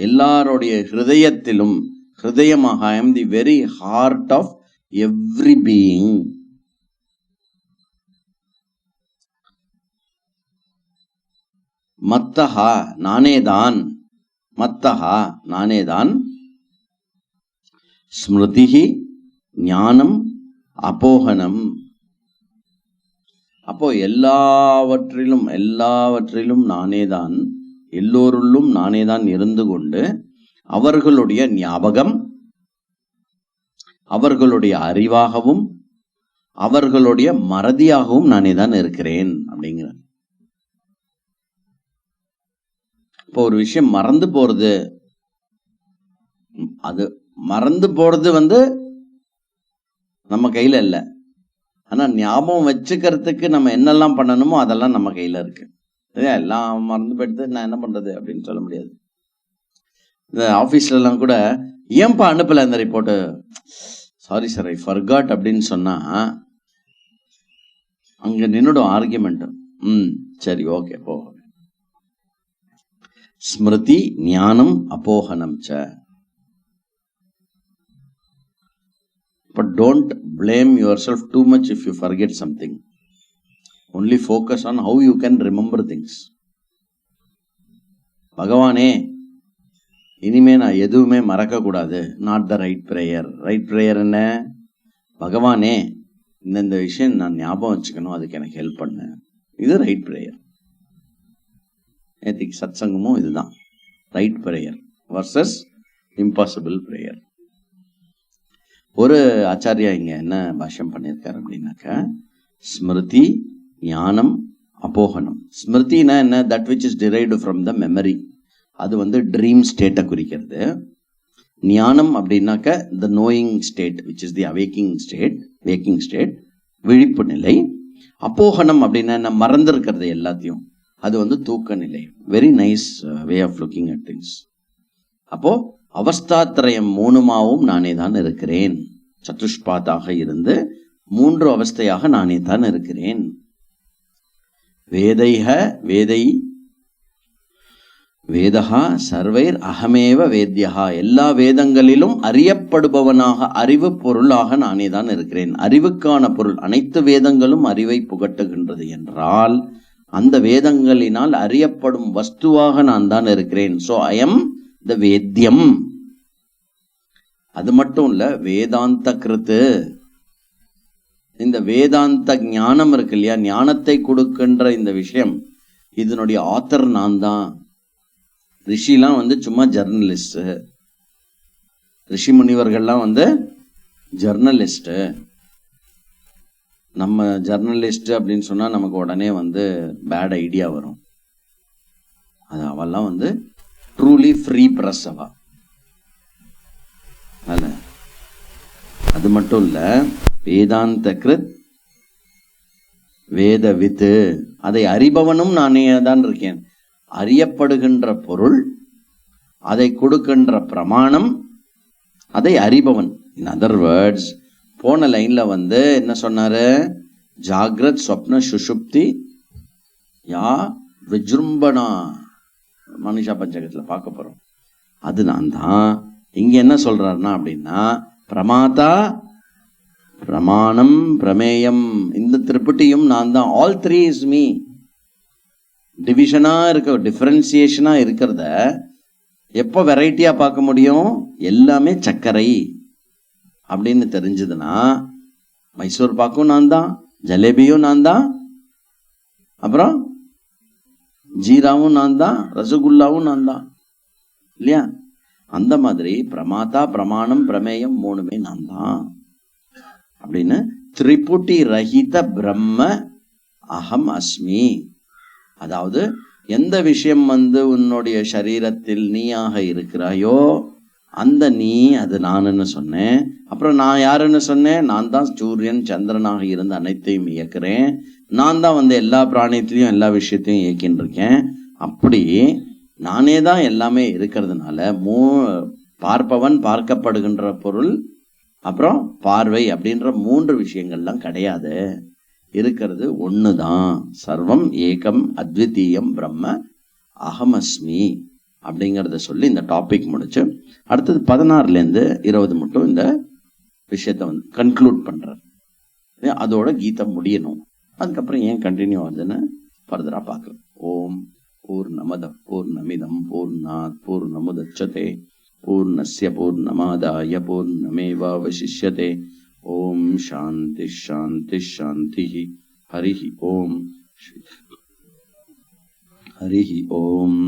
எல்லாருடைய ஹிருதயத்திலும், ஹிருதயமாக I am the very heart of every being. மத்தஹா நானேதான், மத்தஹா நானேதான், ஸ்மிருதிஹி ஞானம் அபோகனம். அப்போ எல்லாவற்றிலும், எல்லாவற்றிலும் நானேதான், எல்லோருள்ளும் நானேதான் இருந்து கொண்டு அவர்களுடைய ஞாபகம், அவர்களுடைய அறிவாகவும் அவர்களுடைய மறதியாகவும் நானே தான் இருக்கிறேன் அப்படிங்கிற. இப்போ ஒரு விஷயம் மறந்து போறது, அது மறந்து போறது வந்து நம்ம கையில இல்லை. ஆனா ஞாபகம் வச்சுக்கிறதுக்கு நம்ம என்னெல்லாம் பண்ணணுமோ அதெல்லாம் நம்ம கையில இருக்கு. எல்லாம் மறந்து போயிடுது, நான் என்ன பண்றது அப்படின்னு சொல்ல முடியாது. இந்த ஆபீஸ்ல எல்லாம் கூட ஏன்பா அனுப்பல இந்த report, sorry sir I forgot அப்படின்னு சொன்னா அங்க நின்னுடும் ஆர்கியூமெண்ட். சரி ஓகே போ. ஸ்மிருதி ஞானம் அபோகனம் ச. But don't blame yourself too much if you forget something. Only focus on how you can remember things. பகவானே இனிமே நான் எதுவுமே மறக்க கூடாது. Not the right prayer. Right prayer என்ன? பகவானே இந்த விஷயம் நான் ஞாபகம் வச்சுக்கணும், அதுக்கு எனக்கு ஹெல்ப் பண்ணு. இது ரைட் பிரேயர். நேத்திக்கு சத்சங்கமும் இதுதான், right prayer versus impossible prayer. ஒரு ஆச்சாரியா இங்க என்ன பாஷ்யம் பண்ணியிருக்காரு அப்படின்னாக்க, ஸ்மிருதி ஞானம் அபோகனம். ஸ்மிருதினா என்ன? That which is derived from the memory. அது வந்து ட்ரீம் ஸ்டேட்டை குறிக்கிறது. ஞானம் அப்படின்னாக்க the knowing state which is the awaking state, waking state, விழிப்பு நிலை. அபோகனம் அப்படின்னா என்ன? மறந்துருக்கிறது எல்லாத்தையும், அது வந்து தூக்க நிலை. Very nice way of looking at things. அப்போ அவஸ்தாத்திரயம் மூணுமாவும் நானே தான் இருக்கிறேன். சதுஷ்பாதாக இருந்து 3 அவஸ்தையாக நானே தான் இருக்கிறேன். வேதைஹ வேதை வேதஹா சர்வைர் அகமேவ வேத்யஹா. எல்லா வேதங்களிலும் அறியப்படுபவனாக, அறிவு பொருளாக நானே தான் இருக்கிறேன். அறிவுக்கான பொருள். அனைத்து வேதங்களும் அறிவை புகட்டுகின்றது என்றால் அந்த வேதங்களினால் அறியப்படும் வஸ்துவாக நான் தான் இருக்கிறேன். சோ ஐ எம் த வேத்யம். அது மட்டும் இல்ல, வேதாந்த கிருத்து. இந்த வேதாந்த ஞானம் இருக்கு இல்லையா, ஞானத்தை கொடுக்கின்ற இந்த விஷயம், இதனுடைய ஆத்தர் நான் தான். ரிஷிலாம் வந்து சும்மா ஜர்னலிஸ்ட், ரிஷி முனிவர்கள்லாம் ஜர்னலிஸ்ட். நம்ம ஜர்னலிஸ்ட் அப்படின்னு சொன்னா நமக்கு உடனே பேட் ஐடியா வரும். அது அவெல்லாம் ட்ரூலி ஃப்ரீ பிரஸ் அவ. அது மட்டும் இல்ல, வேதாந்த கிருத் வேத வித்து, அதை அறிபவனும் நானே தான் இருக்கேன். அறியப்படுகின்ற பொருள், அதை கொடுக்கின்ற பிரமாணம், அதை அறிபவன். இன் அதர் வேர்ட்ஸ், போன லைன்ல என்ன சொன்னாரு? ஜாகிரத் ஸ்வப்ன சுஷுப்தி யா விஜృంభணா, மனுஷா பஞ்சகத்துல பார்க்க போறோம். அது நான் தான். இங்க என்ன சொல்றாருன்னா அப்படின்னா, பிரமாதா பிரமாணம் பிரமேயம், இந்த திரிபுட்டியும் நான் தான். All three is me. டிவிஷனா இருக்க, டிஃபரன்சியேஷனா இருக்கிறத எப்போ வெரைட்டியா பார்க்க முடியும்? எல்லாமே சர்க்கரை அப்படின்னு தெரிஞ்சதுன்னா, மைசூர் பாக்கும் நான் தான், ஜலேபியும் நான் தான், அப்புறம் ஜீராவும் நான் தான், ரசகுல்லாவும் நான் தான், இல்லையா? அந்த மாதிரி பிரமாதா பிரமாணம் பிரமேயம் மூணுமே நான் தான் அப்படின்னு திரிபுட்டி ரஹித பிரம்ம அகம் அஸ்மி. அதாவது எந்த விஷயம் உன்னுடைய சரீரத்தில் நீயாக இருக்கிறாயோ அந்த நீ, அது நானுன்னு சொன்னேன். அப்புறம் நான் யாருன்னு சொன்னேன்? நான் தான் சூரியன் சந்திரனாக இருந்து அனைத்தையும் இயக்குறேன். நான் தான் எல்லா பிராணியத்திலையும் எல்லா விஷயத்தையும் இயக்கின்னு இருக்கேன். அப்படி நானே தான் எல்லாமே இருக்கிறதுனால பார்ப்பவன், பார்க்கப்படுகின்ற பொருள், அப்புறம் பார்வை அப்படின்ற மூன்று விஷயங்கள்லாம் கிடையாது. இருக்கிறது ஒண்ணுதான். சர்வம் ஏகம் அத்விதீயம் பிரம்ம அகமஸ்மி அப்படிங்கிறத சொல்லி இந்த டாபிக் முடிச்சு, அடுத்தது 16லேருந்து 20 மட்டும் இந்த விஷயத்த கன்க்ளூட் பண்றார். அதோட கீதம் முடியணும். அதுக்கப்புறம் ஏன் கண்டினியூ ஆகுதுன்னு ஃபர்தரா பார்க்கலாம். ஓம் பூர்ணமத பூர்ணமிதம் பூர்ணாத் பூர்ணமுதச்யதே பூர்ணஸ்ய பூர்ணமாதாய பூர்ணமேவாவசிஷ்யதே. ஓம் சாந்தி சாந்தி சாந்தி. ஹரி ஓம். ஹரி ஓம்.